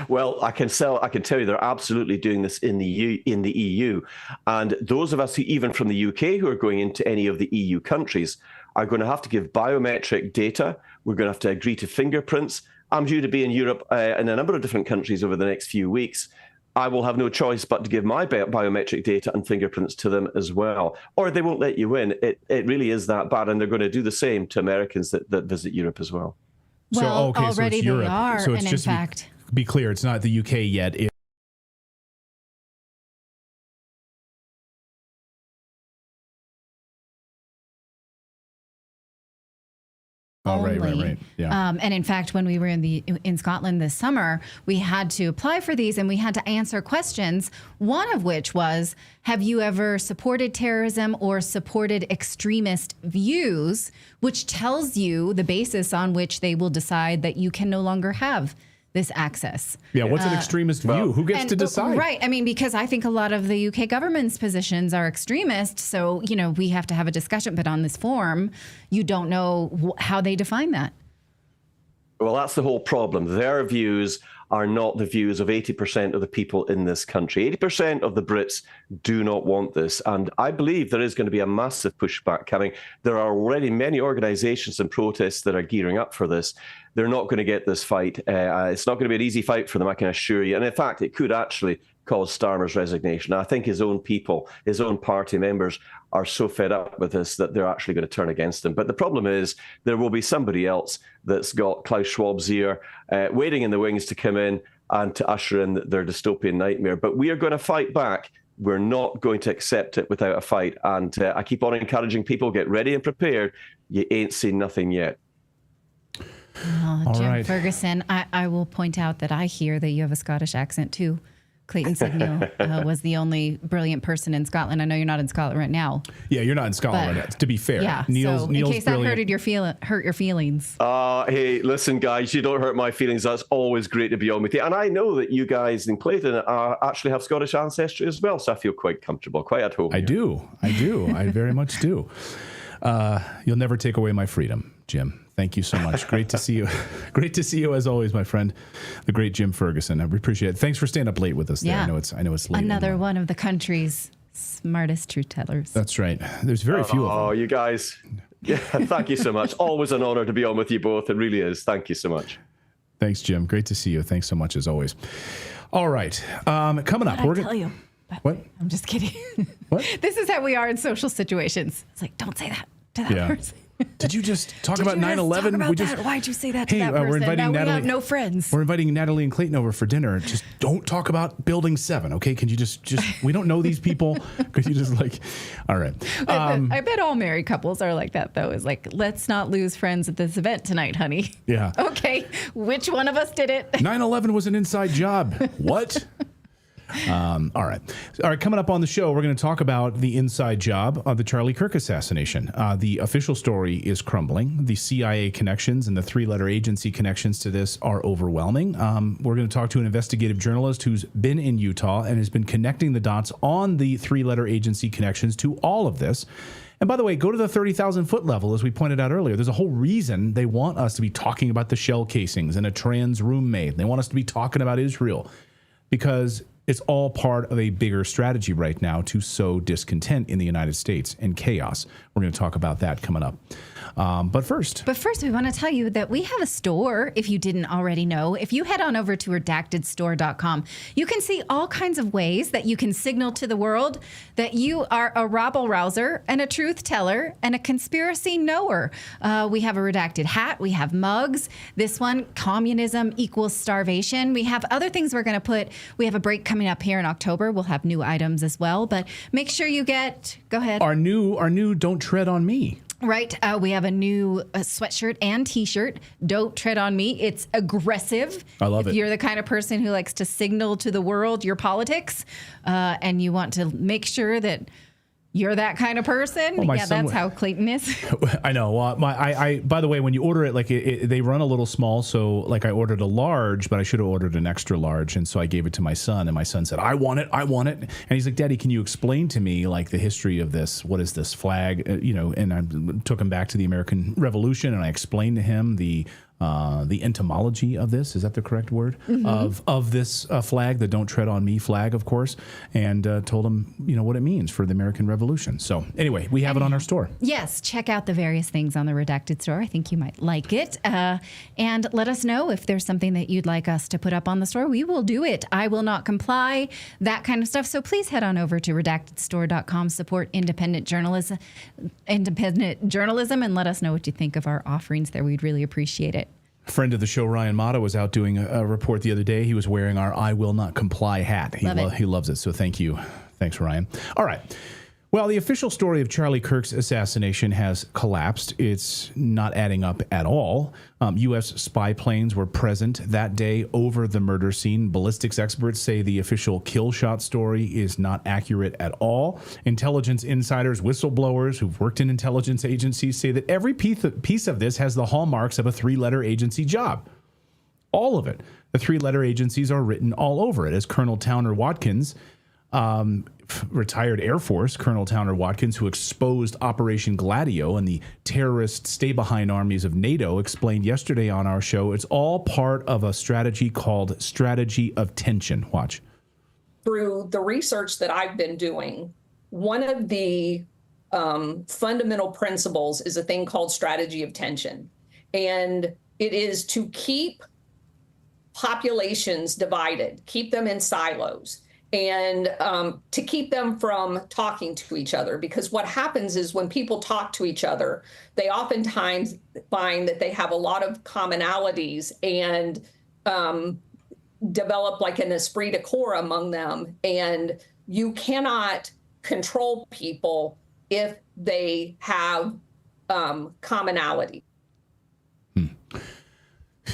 Well, I can tell you they're absolutely doing this in the EU. And those of us who, even from the UK, who are going into any of the EU countries are going to have to give biometric data. We're going to have to agree to fingerprints. I'm due to be in Europe in a number of different countries over the next few weeks. I will have no choice but to give my biometric data and fingerprints to them as well, or they won't let you in. It really is that bad, and they're going to do the same to Americans that visit Europe as well. Well, so, already it's they Europe. are, So it's and just in fact... Be clear, it's not the UK yet. Right. Yeah. And in fact, when we were in Scotland this summer, we had to apply for these and we had to answer questions. One of which was, have you ever supported terrorism or supported extremist views, which tells you the basis on which they will decide that you can no longer have this access. Yeah, what's an extremist view? Who gets to decide? Right. I mean, because I think a lot of the UK government's positions are extremist. So, we have to have a discussion. But on this form, you don't know how they define that. Well, that's the whole problem. Their views are not the views of 80% of the people in this country. 80% of the Brits do not want this. And I believe there is going to be a massive pushback coming. There are already many organizations and protests that are gearing up for this. They're not going to get this fight. It's not going to be an easy fight for them, I can assure you. And in fact, it could actually cause Starmer's resignation. I think his own people, his own party members are so fed up with this that they're actually going to turn against him. But the problem is there will be somebody else that's got Klaus Schwab's ear waiting in the wings to come in and to usher in their dystopian nightmare. But we are going to fight back. We're not going to accept it without a fight. And I keep on encouraging people, get ready and prepared. You ain't seen nothing yet. Jim Ferguson, I will point out that I hear that you have a Scottish accent too. Clayton said Neil was the only brilliant person in Scotland. I know you're not in Scotland right now. Yeah, you're not in Scotland right now, to be fair. Yeah, Neil's in case that brilliant. hurt your feelings. Hey, listen, guys, you don't hurt my feelings. That's always great to be on with you. And I know that you guys in Clayton actually have Scottish ancestry as well, so I feel quite comfortable, quite at home. I do. I very much do. You'll never take away my freedom, Jim. Thank you so much. Great to see you. Great to see you as always, my friend, the great Jim Ferguson. I appreciate it. Thanks for staying up late with us there. Yeah. I know it's late. Another one of the country's smartest truth tellers. That's right. There's very few of them. Oh, you guys. Yeah, thank you so much. Always an honor to be on with you both. It really is. Thank you so much. Thanks, Jim. Great to see you. Thanks so much as always. All right. Coming up, I'll tell you. What? I'm just kidding. What? This is how we are in social situations. It's like, don't say that to that person. Did you just talk about 9/11? Why'd you say that to that person? We're inviting now Natalie. We have no friends. We're inviting Natalie and Clayton over for dinner. Just don't talk about Building 7, okay? Can you just we don't know these people. Could you just all right. I bet all married couples are like that, though. Is like, let's not lose friends at this event tonight, honey. Yeah. Okay, which one of us did it? 9/11 was an inside job. What? All right. Coming up on the show, we're going to talk about the inside job of the Charlie Kirk assassination. The official story is crumbling. The CIA connections and the three-letter agency connections to this are overwhelming. We're going to talk to an investigative journalist who's been in Utah and has been connecting the dots on the three-letter agency connections to all of this. And by the way, go to the 30,000-foot level, as we pointed out earlier. There's a whole reason they want us to be talking about the shell casings and a trans roommate. They want us to be talking about Israel because it's all part of a bigger strategy right now to sow discontent in the United States and chaos. We're going to talk about that coming up. But first, we want to tell you that we have a store, if you didn't already know. If you head on over to redactedstore.com, you can see all kinds of ways that you can signal to the world that you are a rabble-rouser and a truth teller and a conspiracy knower. We have a redacted hat. We have mugs. This one, communism equals starvation. We have other things we're going to put. We have a break coming up here in October. We'll have new items as well. But make sure you get, go ahead. Our new Don't Tread on Me. Right. We have a new sweatshirt and T-shirt. Don't tread on me. It's aggressive. I love it. If you're the kind of person who likes to signal to the world your politics and you want to make sure that you're that kind of person. Well, that's how Clayton is. I know. By the way, when you order it, they run a little small. So I ordered a large, but I should have ordered an extra large. And so I gave it to my son, and my son said, I want it. And he's like, Daddy, can you explain to me the history of this? What is this flag? And I took him back to the American Revolution, and I explained to him the entomology of this. Is that the correct word? Mm-hmm. Of this flag, the Don't Tread on Me flag, of course, and told him, what it means for the American Revolution. So anyway, we have it on our store. Yes, check out the various things on the Redacted store. I think you might like it. And let us know if there's something that you'd like us to put up on the store. We will do it. I will not comply, that kind of stuff. So please head on over to redactedstore.com, support independent journalism, and let us know what you think of our offerings there. We'd really appreciate it. Friend of the show, Ryan Mata, was out doing a report the other day. He was wearing our I Will Not Comply hat. He loves it. So thank you. Thanks, Ryan. All right. Well, the official story of Charlie Kirk's assassination has collapsed. It's not adding up at all. U.S. spy planes were present that day over the murder scene. Ballistics experts say the official kill shot story is not accurate at all. Intelligence insiders, whistleblowers who've worked in intelligence agencies say that every piece of this has the hallmarks of a three-letter agency job. All of it. The three-letter agencies are written all over it, as Colonel Towner Watkins, retired Air Force Colonel Towner Watkins, who exposed Operation Gladio and the terrorist stay-behind armies of NATO, explained yesterday on our show. It's all part of a strategy called strategy of tension. Watch. Through the research that I've been doing, one of the fundamental principles is a thing called strategy of tension. And it is to keep populations divided, keep them in silos, and to keep them from talking to each other. Because what happens is when people talk to each other, they oftentimes find that they have a lot of commonalities and develop an esprit de corps among them. And you cannot control people if they have commonality.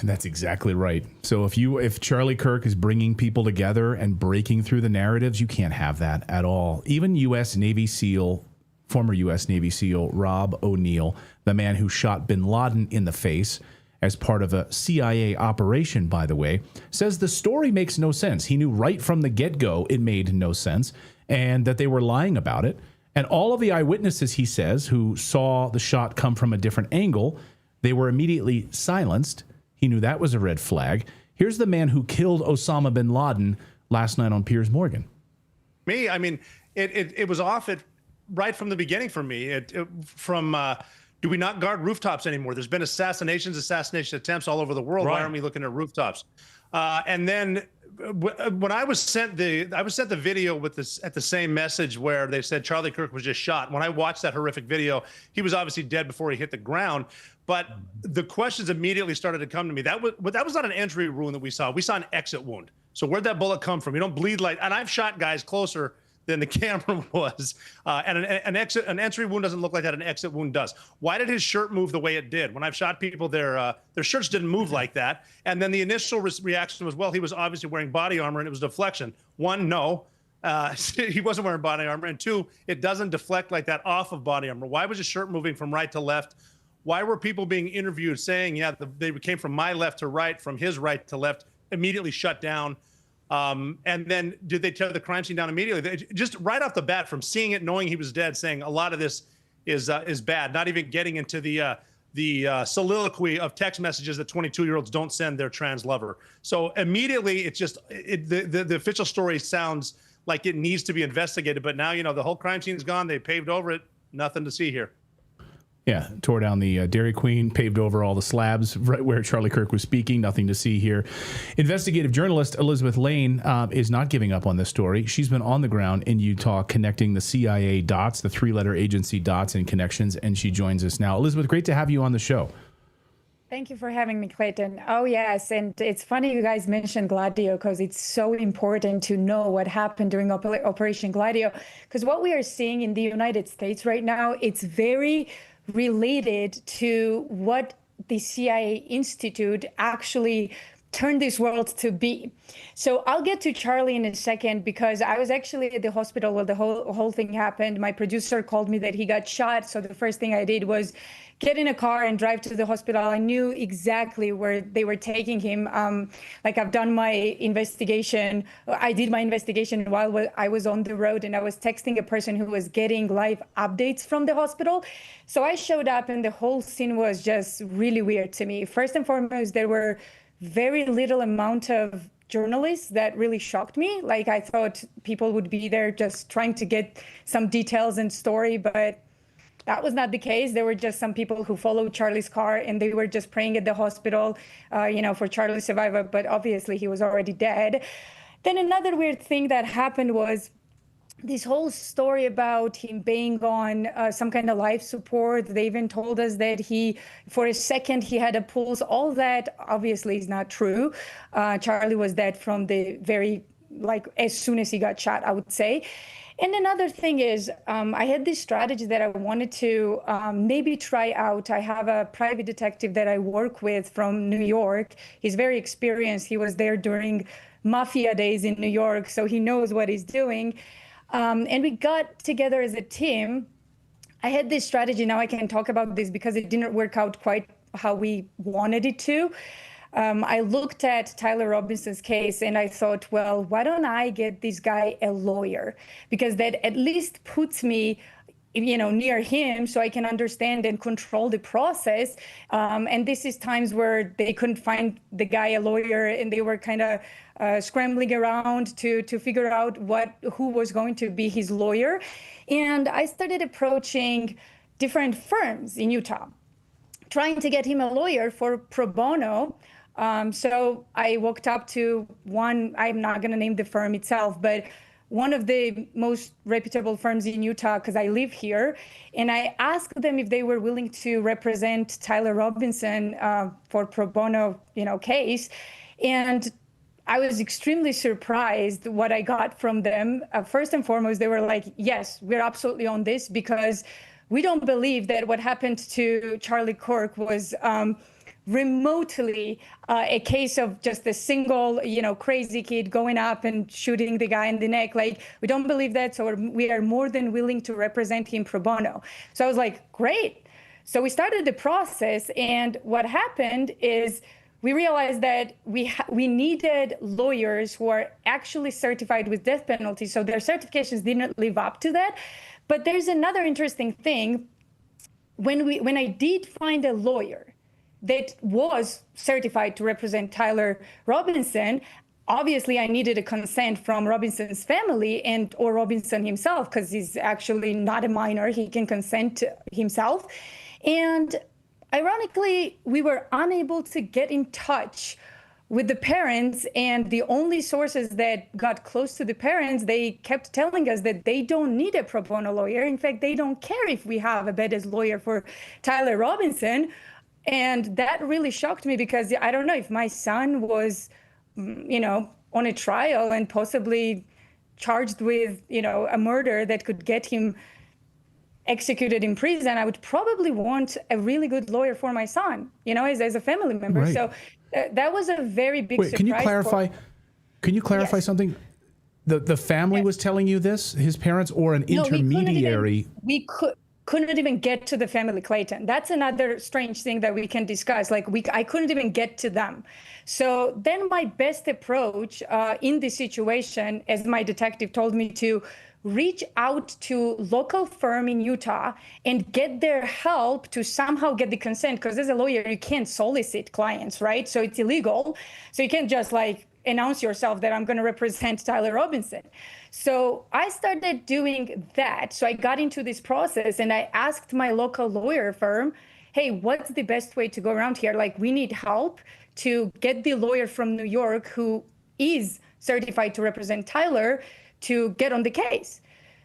That's exactly right. So if Charlie Kirk is bringing people together and breaking through the narratives, you can't have that at all. Even former U.S. Navy SEAL Rob O'Neill, the man who shot bin Laden in the face as part of a CIA operation, by the way, says the story makes no sense. He knew right from the get-go it made no sense and that they were lying about it. And all of the eyewitnesses, he says, who saw the shot come from a different angle, they were immediately silenced. He knew that was a red flag. Here's the man who killed Osama bin Laden last night on Piers Morgan. It was off right from the beginning for me. Do we not guard rooftops anymore? There's been assassination attempts all over the world. Right. Why aren't we looking at rooftops? And then when I was sent the video with this at the same message where they said Charlie Kirk was just shot. When I watched that horrific video, he was obviously dead before he hit the ground. But the questions immediately started to come to me. That was not an entry wound that we saw. We saw an exit wound. So where'd that bullet come from? You don't bleed and I've shot guys closer than the camera was. And an entry wound doesn't look like that. An exit wound does. Why did his shirt move the way it did? When I've shot people, their shirts didn't move like that. And then the initial reaction was, well, he was obviously wearing body armor and it was deflection. One, no. He wasn't wearing body armor. And two, it doesn't deflect like that off of body armor. Why was his shirt moving from right to left? Why were people being interviewed saying, yeah, they came from my left to right, from his right to left, immediately shut down? And then did they tear the crime scene down immediately? Just right off the bat, from seeing it, knowing he was dead, saying a lot of this is bad, not even getting into the soliloquy of text messages that 22-year-olds don't send their trans lover. So immediately, it's just, the official story sounds like it needs to be investigated. But now, the whole crime scene is gone. They paved over it. Nothing to see here. Yeah, tore down the Dairy Queen, paved over all the slabs right where Charlie Kirk was speaking. Nothing to see here. Investigative journalist Elizabeth Lane is not giving up on this story. She's been on the ground in Utah connecting the CIA dots, the three-letter agency dots and connections, and she joins us now. Elizabeth, great to have you on the show. Thank you for having me, Clayton. Oh, yes. And it's funny you guys mentioned Gladio because it's so important to know what happened during Operation Gladio. Because what we are seeing in the United States right now, it's very related to what the CIA Institute actually turned this world to be. So I'll get to Charlie in a second because I was actually at the hospital when the whole thing happened. My producer called me that he got shot. So the first thing I did was get in a car and drive to the hospital. I knew exactly where they were taking him. Like I've done my investigation. I did my investigation while I was on the road and I was texting a person who was getting live updates from the hospital. So I showed up and the whole scene was just really weird to me. First and foremost, there were very little amount of journalists that really shocked me. Like I thought people would be there just trying to get some details and story, but that was not the case. There were just some people who followed Charlie's car and they were just praying at the hospital, for Charlie's survival, but obviously he was already dead. Then another weird thing that happened was this whole story about him being on some kind of life support. They even told us that for a second, he had a pulse. All that obviously is not true. Charlie was dead from the as soon as he got shot, I would say. And another thing is, I had this strategy that I wanted to maybe try out. I have a private detective that I work with from New York. He's very experienced. He was there during mafia days in New York, so he knows what he's doing. And we got together as a team. I had this strategy. Now I can talk about this because it didn't work out quite how we wanted it to. I looked at Tyler Robinson's case and I thought, well, why don't I get this guy a lawyer? Because that at least puts me, near him so I can understand and control the process. And this is times where they couldn't find the guy a lawyer and they were kind of scrambling around to figure out who was going to be his lawyer. And I started approaching different firms in Utah, trying to get him a lawyer for pro bono. So I walked up to one, I'm not going to name the firm itself, but one of the most reputable firms in Utah, because I live here. And I asked them if they were willing to represent Tyler Robinson for pro bono, case. And I was extremely surprised what I got from them. First and foremost, they were like, yes, we're absolutely on this because we don't believe that what happened to Charlie Kirk was remotely a case of just a single, crazy kid going up and shooting the guy in the neck. Like, we don't believe that, so we are more than willing to represent him pro bono. So I was like, great. So we started the process, and what happened is we realized that we needed lawyers who are actually certified with death penalty, so their certifications didn't live up to that. But there's another interesting thing. When I did find a lawyer that was certified to represent Tyler Robinson, obviously I needed a consent from Robinson's family or Robinson himself, because he's actually not a minor. He can consent himself. And ironically, we were unable to get in touch with the parents, and the only sources that got close to the parents, they kept telling us that they don't need a pro bono lawyer. In fact, they don't care if we have a badass lawyer for Tyler Robinson. And that really shocked me because I don't know if my son was, on a trial and possibly charged with, a murder that could get him executed in prison, I would probably want a really good lawyer for my son, as a family member. Right. So that was a very big surprise. Can you clarify? Can you clarify something? The family was telling you this, his parents, or an intermediary? We couldn't even get to the family, Clayton. That's another strange thing that we can discuss. I couldn't even get to them. So then my best approach in this situation, as my detective told me to, reach out to local firm in Utah and get their help to somehow get the consent. Because as a lawyer, you can't solicit clients, right? So it's illegal. So you can't just announce yourself that I'm going to represent Tyler Robinson. So I started doing that. So I got into this process and I asked my local lawyer firm, hey, what's the best way to go around here? We need help to get the lawyer from New York who is certified to represent Tyler to get on the case.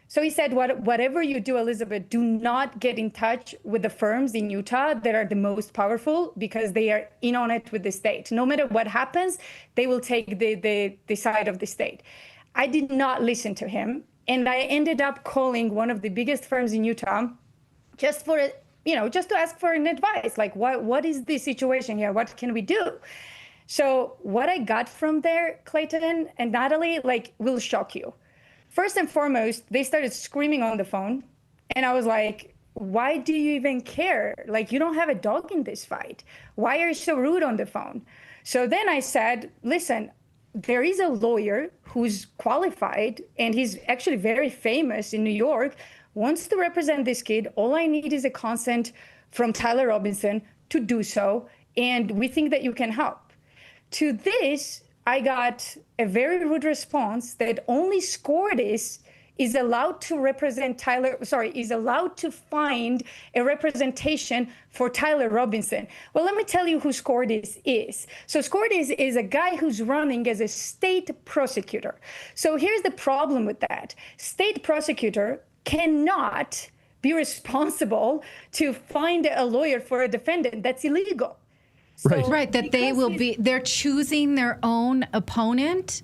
So he said, whatever you do, Elizabeth, do not get in touch with the firms in Utah that are the most powerful, because they are in on it with the state. No matter what happens, they will take the side of the state. I did not listen to him. And I ended up calling one of the biggest firms in Utah just to ask for an advice. What is the situation here? What can we do? So what I got from there, Clayton and Natalie, will shock you. First and foremost, they started screaming on the phone. And I was like, why do you even care? You don't have a dog in this fight. Why are you so rude on the phone? So then I said, listen, there is a lawyer who's qualified, and he's actually very famous in New York, wants to represent this kid. All I need is a consent from Tyler Robinson to do so. And we think that you can help. To this, I got a very rude response that only SCORDIS is allowed to represent is allowed to find a representation for Tyler Robinson. Well, let me tell you who SCORDIS is. So SCORDIS is a guy who's running as a state prosecutor. So here's the problem with that. State prosecutor cannot be responsible to find a lawyer for a defendant. That's illegal. Right, that they're choosing their own opponent.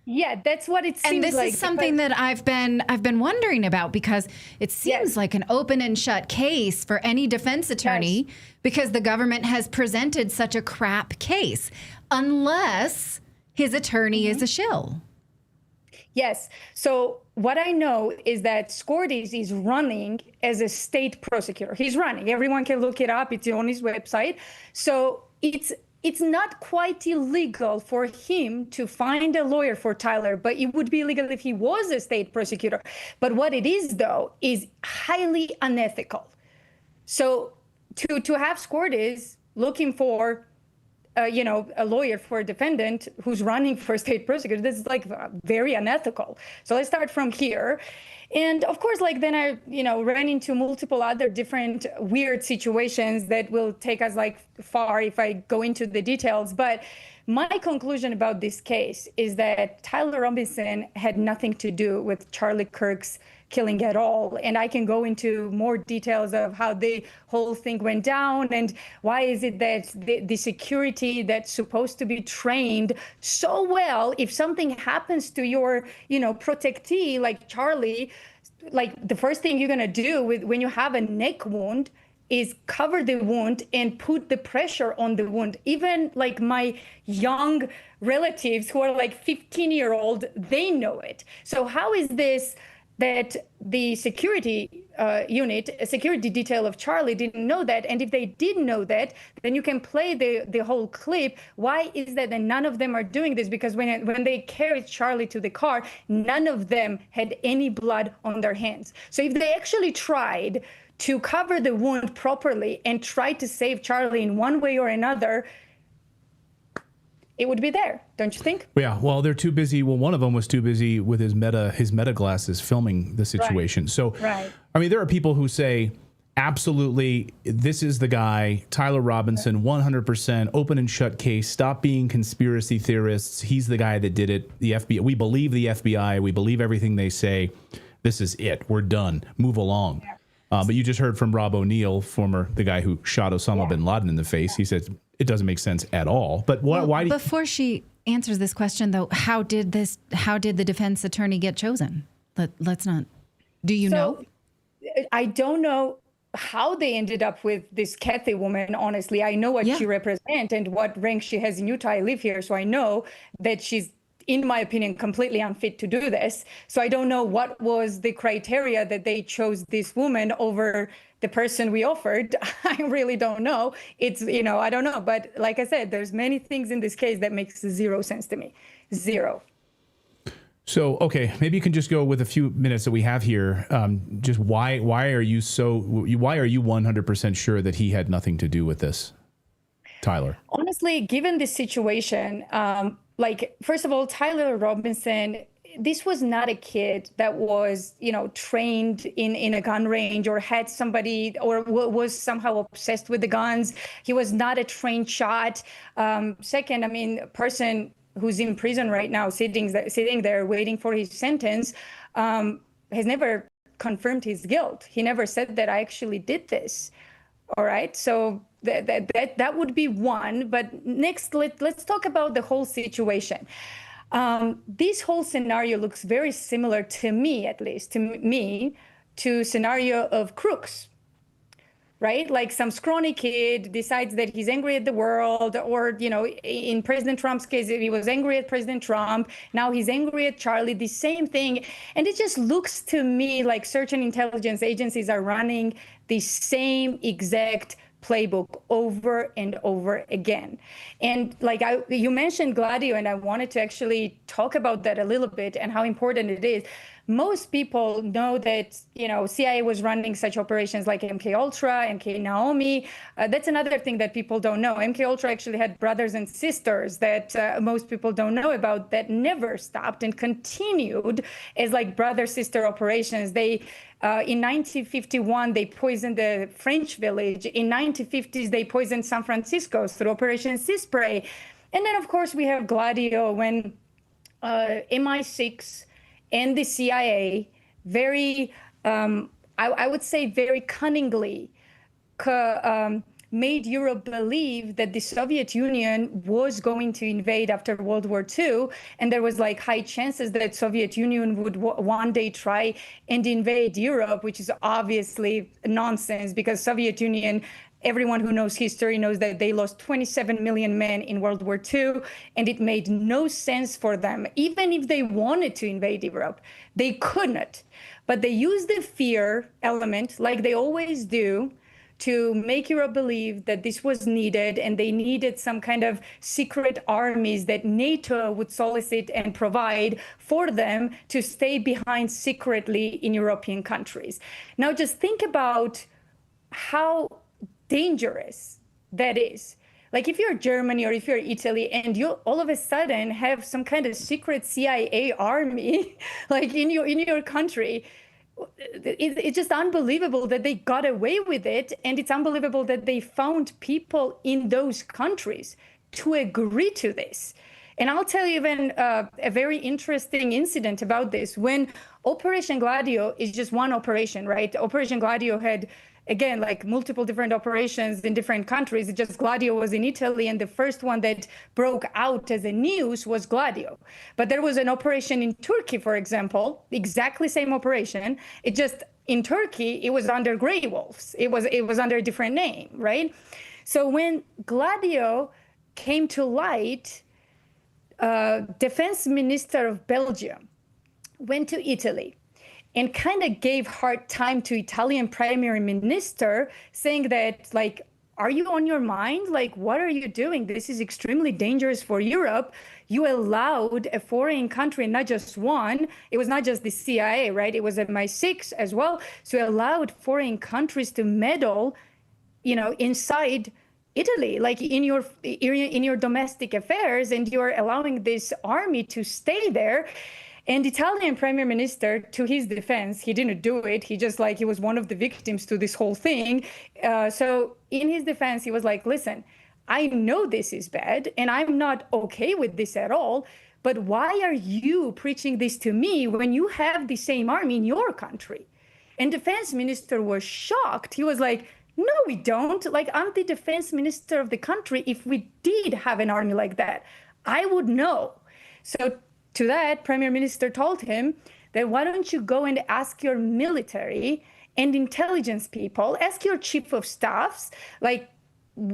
Yeah, that's what it seems like. And this is something that I've been wondering about, because it seems like an open and shut case for any defense attorney, because the government has presented such a crap case, unless his attorney is a shill. Yes. So what I know is that SCORDIS is running as a state prosecutor. He's running. Everyone can look it up. It's on his website. So it's not quite illegal for him to find a lawyer for Tyler, but it would be illegal if he was a state prosecutor. But what it is, though, is highly unethical. So to have SCORDIS looking for a lawyer for a defendant who's running for state prosecutor, this is very unethical. So let's start from here. And of course, then I, ran into multiple other different weird situations that will take us far if I go into the details. But my conclusion about this case is that Tyler Robinson had nothing to do with Charlie Kirk's killing at all. And I can go into more details of how the whole thing went down and why is it that the security that's supposed to be trained so well, if something happens to your, protectee like Charlie, the first thing you're going to do when you have a neck wound is cover the wound and put the pressure on the wound. Even my young relatives who are 15-year-old, they know it. So how is this that the security unit, a security detail of Charlie didn't know that? And if they did know that, then you can play the whole clip. Why is that none of them are doing this? Because when they carried Charlie to the car, none of them had any blood on their hands. So if they actually tried to cover the wound properly and tried to save Charlie in one way or another, it would be there, don't you think? Yeah, well, they're too busy. Well, one of them was too busy with his meta glasses filming the situation. Right. So, I mean, there are people who say, absolutely, this is the guy, Tyler Robinson, 100% open and shut case. Stop being conspiracy theorists. He's the guy that did it. The FBI, we believe the FBI. We believe everything they say. This is it. We're done. Move along. Yeah. But you just heard from Rob O'Neill, the guy who shot Osama bin Laden in the face. He said it doesn't make sense at all. But why? Before she answers this question though. How did the defense attorney get chosen? Let's not. Do you know? I don't know how they ended up with this Kathy woman. Honestly, I know what she represents and what rank she has in Utah. I live here, so I know that she's, in my opinion, completely unfit to do this. So I don't know what was the criteria that they chose this woman over the person we offered. I really don't know. It's, I don't know. But like I said, there's many things in this case that makes zero sense to me. Zero. So, okay, maybe you can just go with a few minutes that we have here. Just why are you 100% sure that he had nothing to do with this, Tyler? Honestly, given this situation, first of all, Tyler Robinson, this was not a kid that was, trained in a gun range or had somebody or was somehow obsessed with the guns. He was not a trained shot. Second, a person who's in prison right now, sitting there waiting for his sentence, has never confirmed his guilt. He never said that I actually did this. All right, so that would be one. But next, let's talk about the whole situation. This whole scenario looks very similar to me, at least to scenario of crooks. Right? Like some scrawny kid decides that he's angry at the world, or, in President Trump's case, he was angry at President Trump. Now he's angry at Charlie, the same thing. And it just looks to me like certain intelligence agencies are running the same exact playbook over and over again. And you mentioned Gladio, and I wanted to actually talk about that a little bit and how important it is. Most people know that, CIA was running such operations like MKUltra, MK Naomi. That's another thing that people don't know. MKUltra actually had brothers and sisters that most people don't know about that never stopped and continued as brother-sister operations. They in 1951, they poisoned the French village. In 1950s, they poisoned San Francisco through Operation Sea Spray. And then, of course, we have Gladio when MI6 and the CIA very, I would say very cunningly made Europe believe that the Soviet Union was going to invade after World War II. And there was high chances that Soviet Union would one day try and invade Europe, which is obviously nonsense because Soviet Union, everyone who knows history knows that they lost 27 million men in World War II, and it made no sense for them. Even if they wanted to invade Europe, they couldn't. But they used the fear element, like they always do, to make Europe believe that this was needed, and they needed some kind of secret armies that NATO would solicit and provide for them to stay behind secretly in European countries. Now, just think about how dangerous that is. Like if you're Germany or if you're Italy and you all of a sudden have some kind of secret CIA army like in your country, it's just unbelievable that they got away with it. And it's unbelievable that they found people in those countries to agree to this. And I'll tell you even a very interesting incident about this. When Operation Gladio is just one operation, right? Operation Gladio had, again, like multiple different operations in different countries. Just Gladio was in Italy, and the first one that broke out as a news was Gladio. But there was an operation in Turkey, for example, exactly same operation. It just, in Turkey, it was under Grey Wolves. It was under a different name, right? So when Gladio came to light, Defense Minister of Belgium went to Italy and kind of gave hard time to Italian Prime Minister, saying that, like, are you on your mind? Like, what are you doing? This is extremely dangerous for Europe. You allowed a foreign country, not just one, it was not just the CIA, right? It was MI6 as well. So you allowed foreign countries to meddle, inside Italy, like in your domestic affairs, and you're allowing this army to stay there. And Italian Prime Minister, to his defense, he didn't do it. He just he was one of the victims to this whole thing. So in his defense, he was like, listen, I know this is bad and I'm not okay with this at all. But why are you preaching this to me when you have the same army in your country? And Defense Minister was shocked. He was like, no, we don't. Like, I'm the defense minister of the country. If we did have an army like that, I would know. So to that, Premier Minister told him that why don't you go and ask your military and intelligence people, ask your chief of staffs, like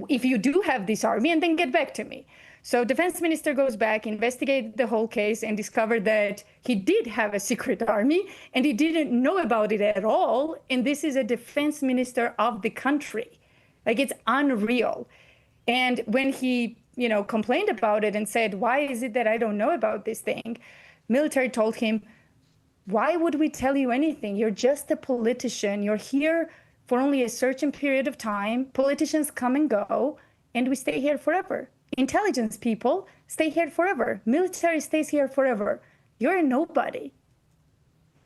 if you do have this army, and then get back to me. So defense minister goes back, investigated the whole case, and discovered that he did have a secret army, and he didn't know about it at all. And this is a defense minister of the country. Like, it's unreal. And when he, complained about it and said, why is it that I don't know about this thing? Military told him, why would we tell you anything? You're just a politician. You're here for only a certain period of time. Politicians come and go, and we stay here forever. Intelligence people stay here forever. Military stays here forever. You're a nobody.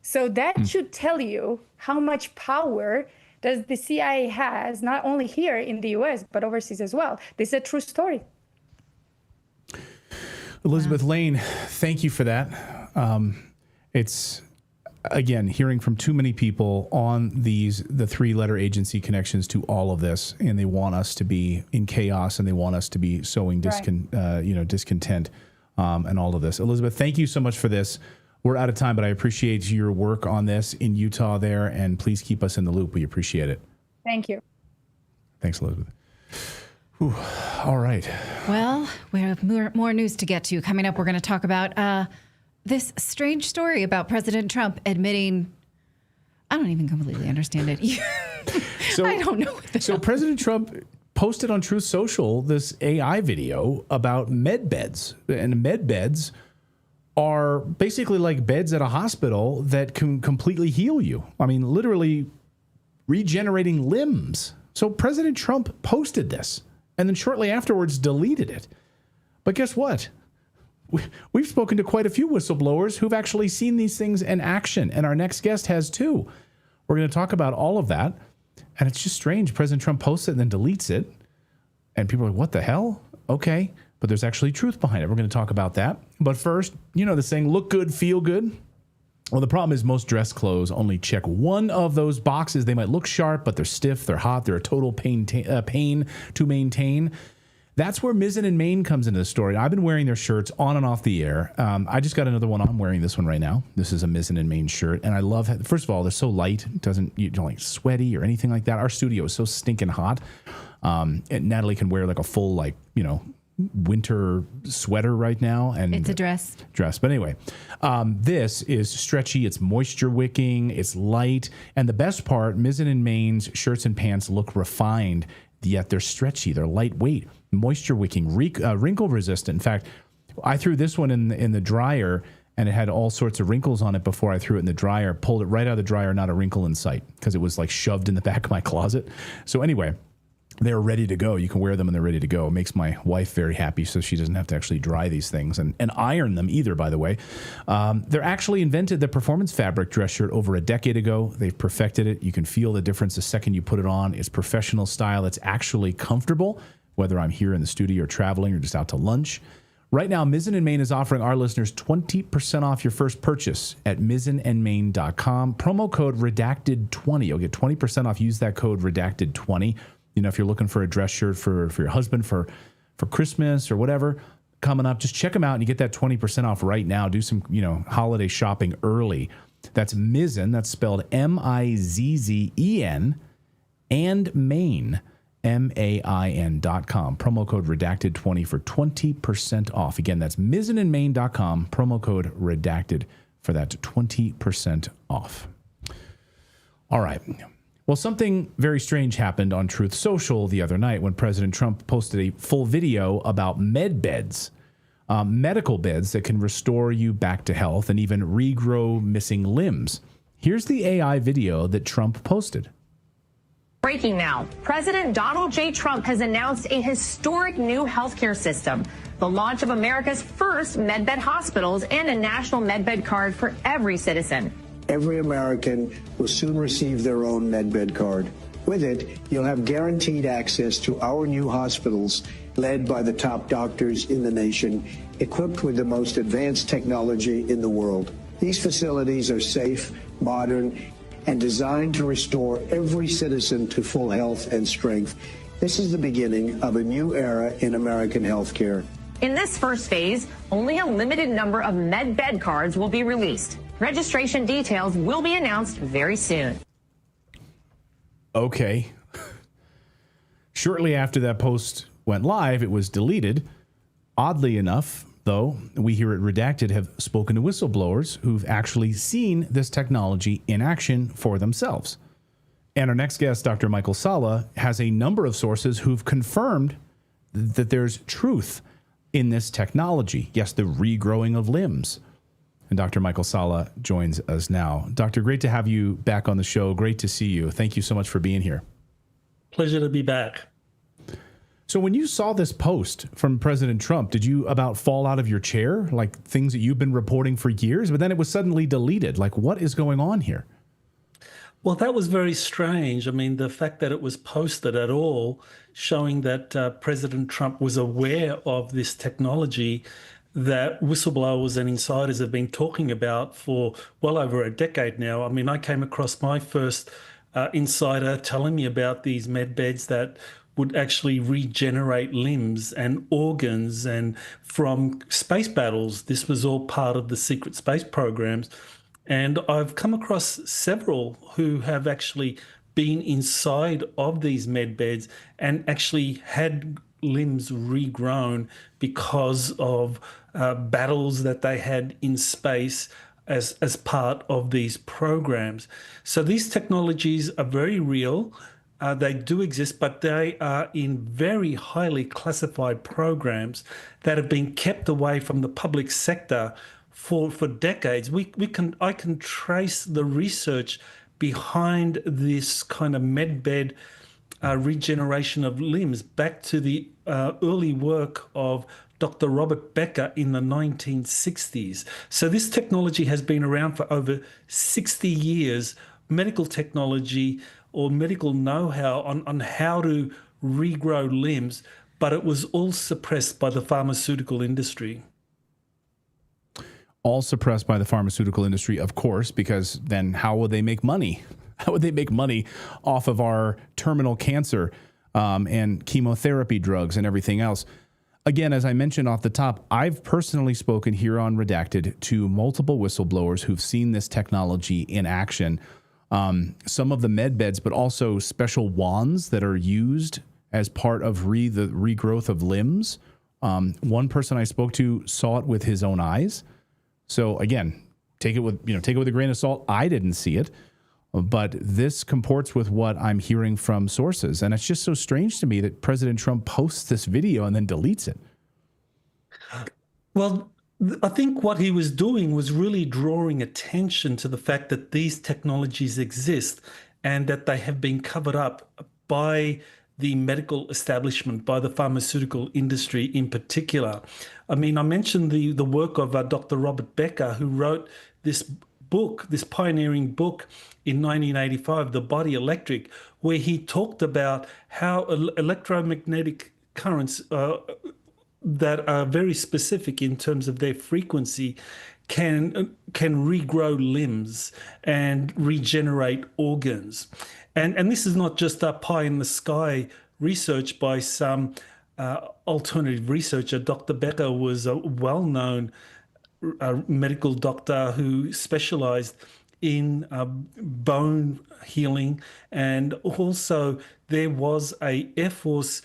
So that should tell you how much power does the CIA has, not only here in the US, but overseas as well. This is a true story. Elizabeth Lane, thank you for that. It's, again, hearing from too many people on the three-letter agency connections to all of this, and they want us to be in chaos, and they want us to be sowing discontent, and all of this. Elizabeth, thank you so much for this. We're out of time, but I appreciate your work on this in Utah there, and please keep us in the loop. We appreciate it. Thank you. Thanks, Elizabeth. Whew. All right. Well, we have more news to get to. Coming up, we're going to talk about this strange story about President Trump admitting, I don't even completely understand it. I don't know. So President Trump posted on Truth Social this AI video about med beds. And med beds are basically like beds at a hospital that can completely heal you. I mean, literally regenerating limbs. So President Trump posted this and then shortly afterwards deleted it. But guess what? We've spoken to quite a few whistleblowers who've actually seen these things in action, and our next guest has too. We're going to talk about all of that, and it's just strange. President Trump posts it and then deletes it, and people are like, what the hell? Okay, but there's actually truth behind it. We're going to talk about that. But first, the saying, look good, feel good. Well, the problem is most dress clothes only check one of those boxes. They might look sharp, but they're stiff, they're hot, they're a total pain to maintain. That's where Mizen and Main comes into the story. I've been wearing their shirts on and off the air. I just got another one on. I'm wearing this one right now. This is a Mizen and Main shirt, and I love it. First of all, they're so light. You don't like sweaty or anything like that. Our studio is so stinking hot. And Natalie can wear like a full winter sweater right now, and it's a dress. But anyway, this is stretchy, it's moisture wicking, it's light, and the best part, Mizen and Main's shirts and pants look refined, yet they're stretchy, they're lightweight, moisture wicking, wrinkle resistant. In fact, I threw this one in the dryer, and it had all sorts of wrinkles on it before I threw it in the dryer. Pulled it right out of the dryer, not a wrinkle in sight, because it was like shoved in the back of my closet. So anyway, they're ready to go. You can wear them and they're ready to go. It makes my wife very happy, so she doesn't have to actually dry these things and iron them either, by the way. They're actually invented the performance fabric dress shirt over a decade ago. They've perfected it. You can feel the difference the second you put it on. It's professional style. It's actually comfortable, whether I'm here in the studio or traveling or just out to lunch. Right now, Mizen and Main is offering our listeners 20% off your first purchase at mizenandmain.com. Promo code redacted20. You'll get 20% off. Use that code redacted20. If you're looking for a dress shirt for your husband for Christmas or whatever coming up, just check them out and you get that 20% off right now. Do some, holiday shopping early. That's Mizen, that's spelled Mizzen, and Main, MAIN.com. Promo code redacted20 for 20% off. Again, that's mizenandmain.com. Promo code redacted for that 20% off. All right. Well, something very strange happened on Truth Social the other night when President Trump posted a full video about med beds, medical beds that can restore you back to health and even regrow missing limbs. Here's the AI video that Trump posted. Breaking now. President Donald J. Trump has announced a historic new healthcare system, the launch of America's first medbed hospitals and a national medbed card for every citizen. Every American will soon receive their own MedBed card. With it, you'll have guaranteed access to our new hospitals led by the top doctors in the nation, equipped with the most advanced technology in the world. These facilities are safe, modern, and designed to restore every citizen to full health and strength. This is the beginning of a new era in American healthcare. In this first phase, only a limited number of MedBed cards will be released. Registration details will be announced very soon. Okay. Shortly after that post went live, it was deleted. Oddly enough, though, we here at Redacted have spoken to whistleblowers who've actually seen this technology in action for themselves. And our next guest, Dr. Michael Salla, has a number of sources who've confirmed that there's truth in this technology. Yes, the regrowing of limbs. And Dr. Michael Salla joins us now. Doctor, great to have you back on the show. Great to see you. Thank you so much for being here. Pleasure to be back. So when you saw this post from President Trump, did you about fall out of your chair? Like things that you've been reporting for years, but then it was suddenly deleted. Like what is going on here? Well, that was very strange. I mean, the fact that it was posted at all, showing that President Trump was aware of this technology that whistleblowers and insiders have been talking about for well over a decade now. I mean, I came across my first insider telling me about these med beds that would actually regenerate limbs and organs, and from space battles. This was all part of the secret space programs. And I've come across several who have actually been inside of these med beds and actually had limbs regrown because of battles that they had in space as part of these programs. So these technologies are very real. They do exist, but they are in very highly classified programs that have been kept away from the public sector for decades. I can trace the research behind this kind of medbed regeneration of limbs back to the early work of Dr. Robert Becker in the 1960s. So this technology has been around for over 60 years, medical technology or medical know-how on how to regrow limbs, but it was all suppressed by the pharmaceutical industry. All suppressed by the pharmaceutical industry, of course, because then how would they make money? How would they make money off of our terminal cancer and chemotherapy drugs and everything else? Again, as I mentioned off the top, I've personally spoken here on Redacted to multiple whistleblowers who've seen this technology in action. Some of the med beds, but also special wands that are used as part of the regrowth of limbs. One person I spoke to saw it with his own eyes. So again, take it with a grain of salt. I didn't see it, but this comports with what I'm hearing from sources. And it's just so strange to me that President Trump posts this video and then deletes it. Well, I think what he was doing was really drawing attention to the fact that these technologies exist and that they have been covered up by the medical establishment, by the pharmaceutical industry in particular. I mean, I mentioned the work of Dr. Robert Becker, who wrote this book, this pioneering book in 1985, The Body Electric, where he talked about how electromagnetic currents that are very specific in terms of their frequency can regrow limbs and regenerate organs. And this is not just a pie in the sky research by some alternative researcher. Dr. Becker was a well-known medical doctor who specialized in bone healing. And also there was a Air Force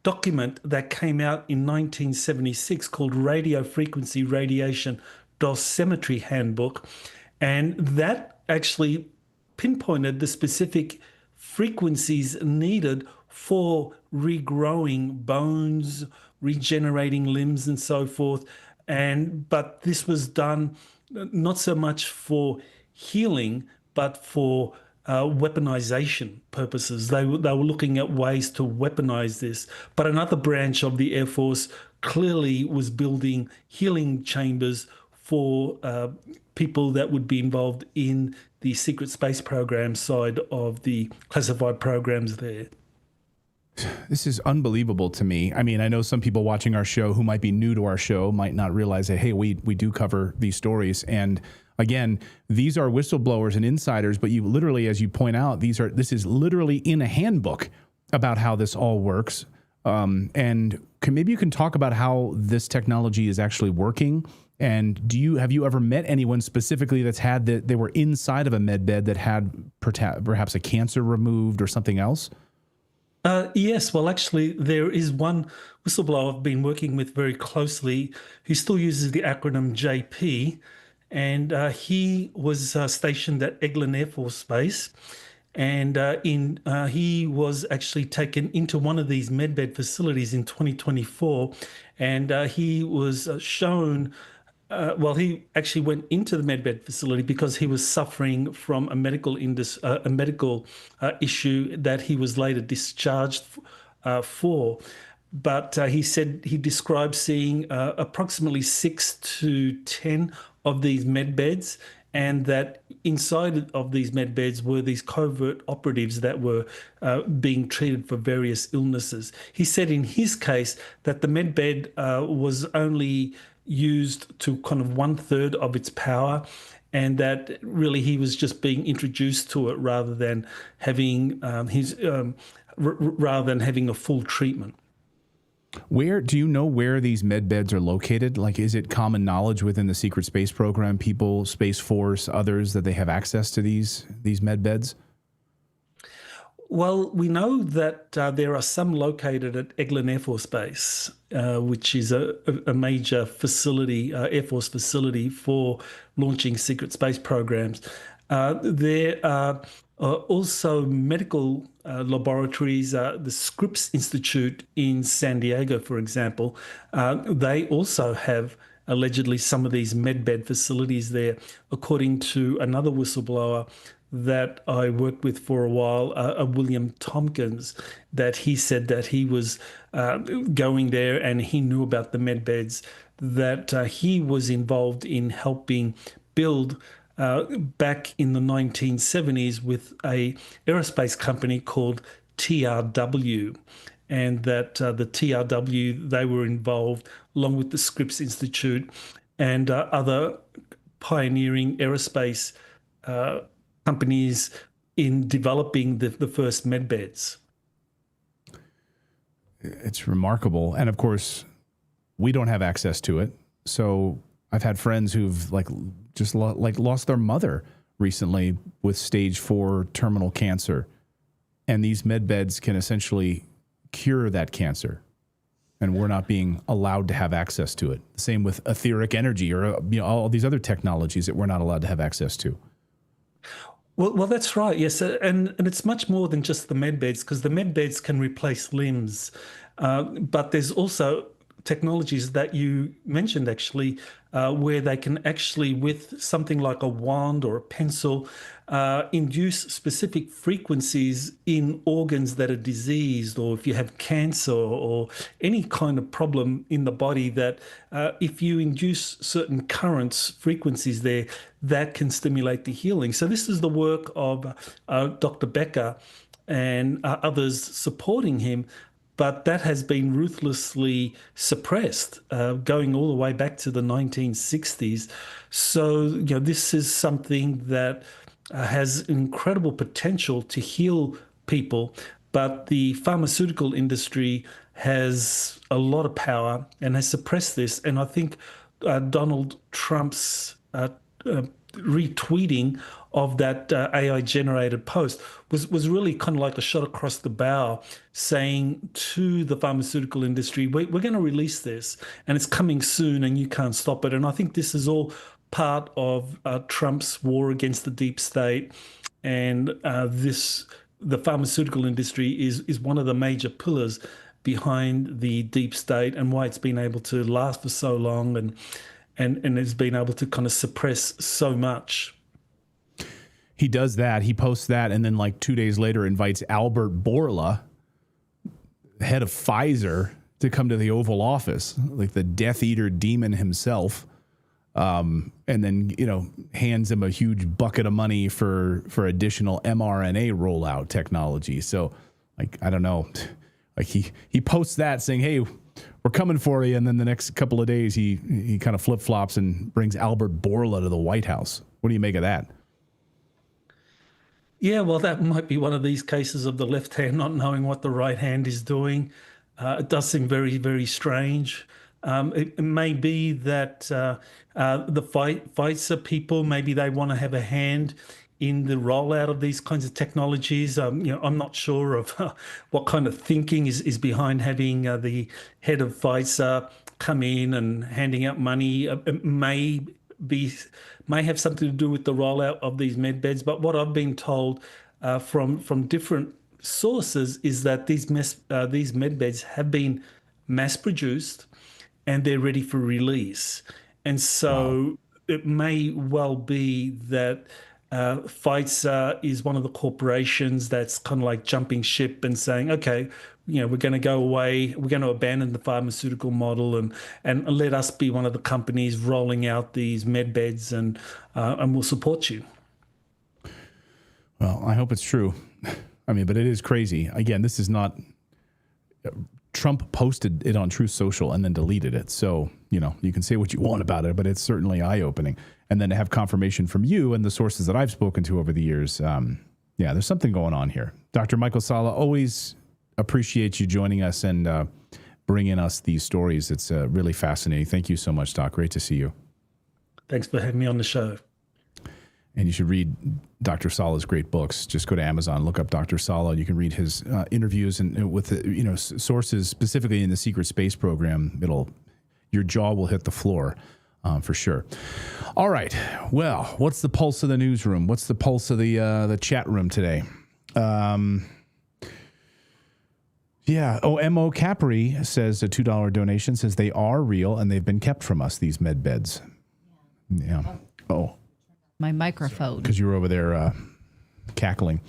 document that came out in 1976 called Radio Frequency Radiation Dosimetry Handbook. And that actually pinpointed the specific frequencies needed for regrowing bones, regenerating limbs and so forth. But this was done not so much for healing, but for weaponization purposes. They were looking at ways to weaponize this. But another branch of the Air Force clearly was building healing chambers for people that would be involved in the secret space program side of the classified programs there. This is unbelievable to me. I mean, I know some people watching our show who might be new to our show might not realize that, hey, we do cover these stories. And again, these are whistleblowers and insiders, but you literally, as you point out, this is literally in a handbook about how this all works. And maybe you can talk about how this technology is actually working. And have you ever met anyone specifically that's had that they were inside of a med bed that had perhaps a cancer removed or something else? Yes, well, actually, there is one whistleblower I've been working with very closely who still uses the acronym JP, and he was stationed at Eglin Air Force Base, and he was actually taken into one of these medbed facilities in 2024, and he was shown. He actually went into the medbed facility because he was suffering from a medical issue that he was later discharged for. But he said he described seeing approximately 6 to 10 of these med beds, and that inside of these med beds were these covert operatives that were being treated for various illnesses. He said in his case that the med bed was only used to kind of 1/3 of its power, and that really he was just being introduced to it rather than having having a full treatment. Where do you know where these med beds are located? Like, is it common knowledge within the secret space program, people, Space Force, others, that they have access to these med beds? Well, we know that there are some located at Eglin Air Force Base, which is a major facility, Air Force facility for launching secret space programs. There are also medical laboratories, the Scripps Institute in San Diego, for example. They also have allegedly some of these medbed facilities there, according to another whistleblower that I worked with for a while, William Tompkins, that he said that he was going there and he knew about the med beds, that he was involved in helping build back in the 1970s with a aerospace company called TRW, and that the TRW, they were involved along with the Scripps Institute and other pioneering aerospace companies in developing the first med beds. It's remarkable. And of course, we don't have access to it. So I've had friends who've lost their mother recently with stage 4 terminal cancer. And these med beds can essentially cure that cancer. And we're not being allowed to have access to it. The same with etheric energy or all these other technologies that we're not allowed to have access to. Well, that's right. Yes, and it's much more than just the med beds, because the med beds can replace limbs, but there's also technologies that you mentioned actually, where they can actually, with something like a wand or a pencil, induce specific frequencies in organs that are diseased, or if you have cancer or any kind of problem in the body, that if you induce certain currents, frequencies there, that can stimulate the healing. So this is the work of Dr. Becker and others supporting him, but that has been ruthlessly suppressed, going all the way back to the 1960s. So, this is something that has incredible potential to heal people, but the pharmaceutical industry has a lot of power and has suppressed this. And I think Donald Trump's retweeting of that AI-generated post was really kind of like a shot across the bow, saying to the pharmaceutical industry, we're going to release this, and it's coming soon, and you can't stop it. And I think this is all part of Trump's war against the deep state, and the pharmaceutical industry is one of the major pillars behind the deep state, and why it's been able to last for so long and has been able to kind of suppress so much. He does that. He posts that, and then 2 days later invites Albert Bourla, head of Pfizer, to come to the Oval Office, like the Death Eater demon himself, and then hands him a huge bucket of money for additional mRNA rollout technology. So, I don't know, he posts that saying, "Hey, we're coming for you," and then the next couple of days he kind of flip flops and brings Albert Bourla to the White House. What do you make of that? Yeah, well, that might be one of these cases of the left hand not knowing what the right hand is doing. It does seem very, very strange. It may be that the Pfizer people, maybe they want to have a hand in the rollout of these kinds of technologies. I'm not sure of what kind of thinking is behind having the head of Pfizer come in and handing out money. It may have something to do with the rollout of these med beds. But what I've been told from different sources is that these med beds have been mass produced and they're ready for release. And so it may well be that Pfizer is one of the corporations that's kind of like jumping ship and saying, okay, we're going to go away, we're going to abandon the pharmaceutical model and let us be one of the companies rolling out these med beds and we'll support you. Well, I hope it's true. I mean, but it is crazy. Again, this is not... Trump posted it on Truth Social and then deleted it. So, you can say what you want about it, but it's certainly eye-opening. And then to have confirmation from you and the sources that I've spoken to over the years, there's something going on here. Dr. Michael Salla, always appreciate you joining us and bringing us these stories. It's really fascinating. Thank you so much, Doc. Great to see you. Thanks for having me on the show. And you should read Dr. Salla's great books. Just go to Amazon, look up Dr. Salla. You can read his interviews and with sources specifically in the secret space program. Your jaw will hit the floor for sure. All right. Well, what's the pulse of the newsroom? What's the pulse of the chat room today? Mo Capri says a $2 donation says they are real and they've been kept from us, these med beds. Yeah. Oh. My microphone. Because you were over there cackling.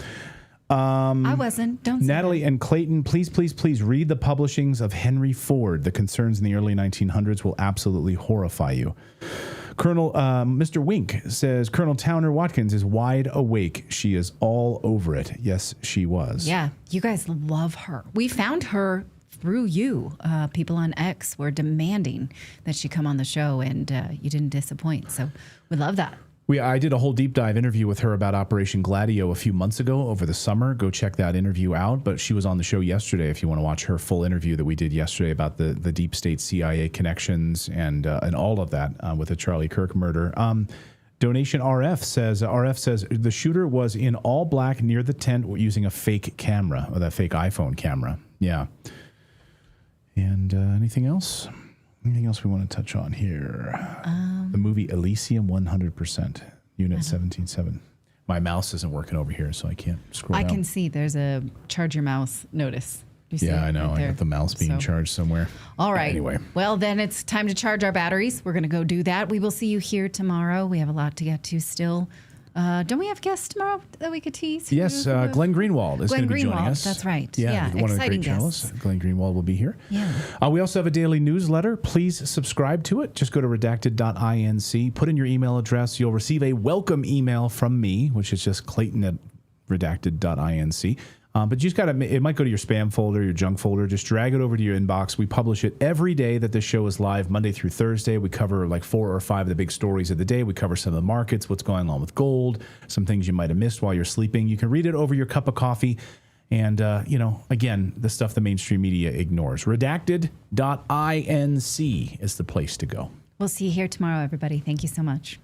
I wasn't. Don't say Natalie that. and Clayton, please read the publishings of Henry Ford. The concerns in the early 1900s will absolutely horrify you. Colonel Mr. Wink says Colonel Towner Watkins is wide awake. She is all over it. Yes, she was. Yeah, you guys love her. We found her through you. People on X were demanding that she come on the show, and you didn't disappoint. So we love that. I did a whole deep dive interview with her about Operation Gladio a few months ago over the summer. Go check that interview out. But she was on the show yesterday if you want to watch her full interview that we did yesterday about the deep state CIA connections and all of that with the Charlie Kirk murder. Donation RF says the shooter was in all black near the tent using a fake camera, or that fake iPhone camera. Yeah. And anything else? Anything else we want to touch on here? The movie Elysium 100%, Unit 17.7. My mouse isn't working over here, so I can't scroll down. I can see there's a charge your mouse notice. You see I know. Right I got the mouse being charged somewhere. All right. Anyway. Well, then it's time to charge our batteries. We're going to go do that. We will see you here tomorrow. We have a lot to get to still. Don't we have guests tomorrow that we could tease? Yes, Glenn Greenwald is going to be joining us. That's right. Yeah, one of the great journalists. Glenn Greenwald will be here. Yeah. We also have a daily newsletter. Please subscribe to it. Just go to redacted.inc, put in your email address. You'll receive a welcome email from me, which is just clayton@redacted.inc. But you just it might go to your spam folder, your junk folder. Just drag it over to your inbox. We publish it every day that the show is live, Monday through Thursday. We cover like 4 or 5 of the big stories of the day. We cover some of the markets, what's going on with gold, some things you might have missed while you're sleeping. You can read it over your cup of coffee. And, again, the stuff the mainstream media ignores. Redacted.inc is the place to go. We'll see you here tomorrow, everybody. Thank you so much.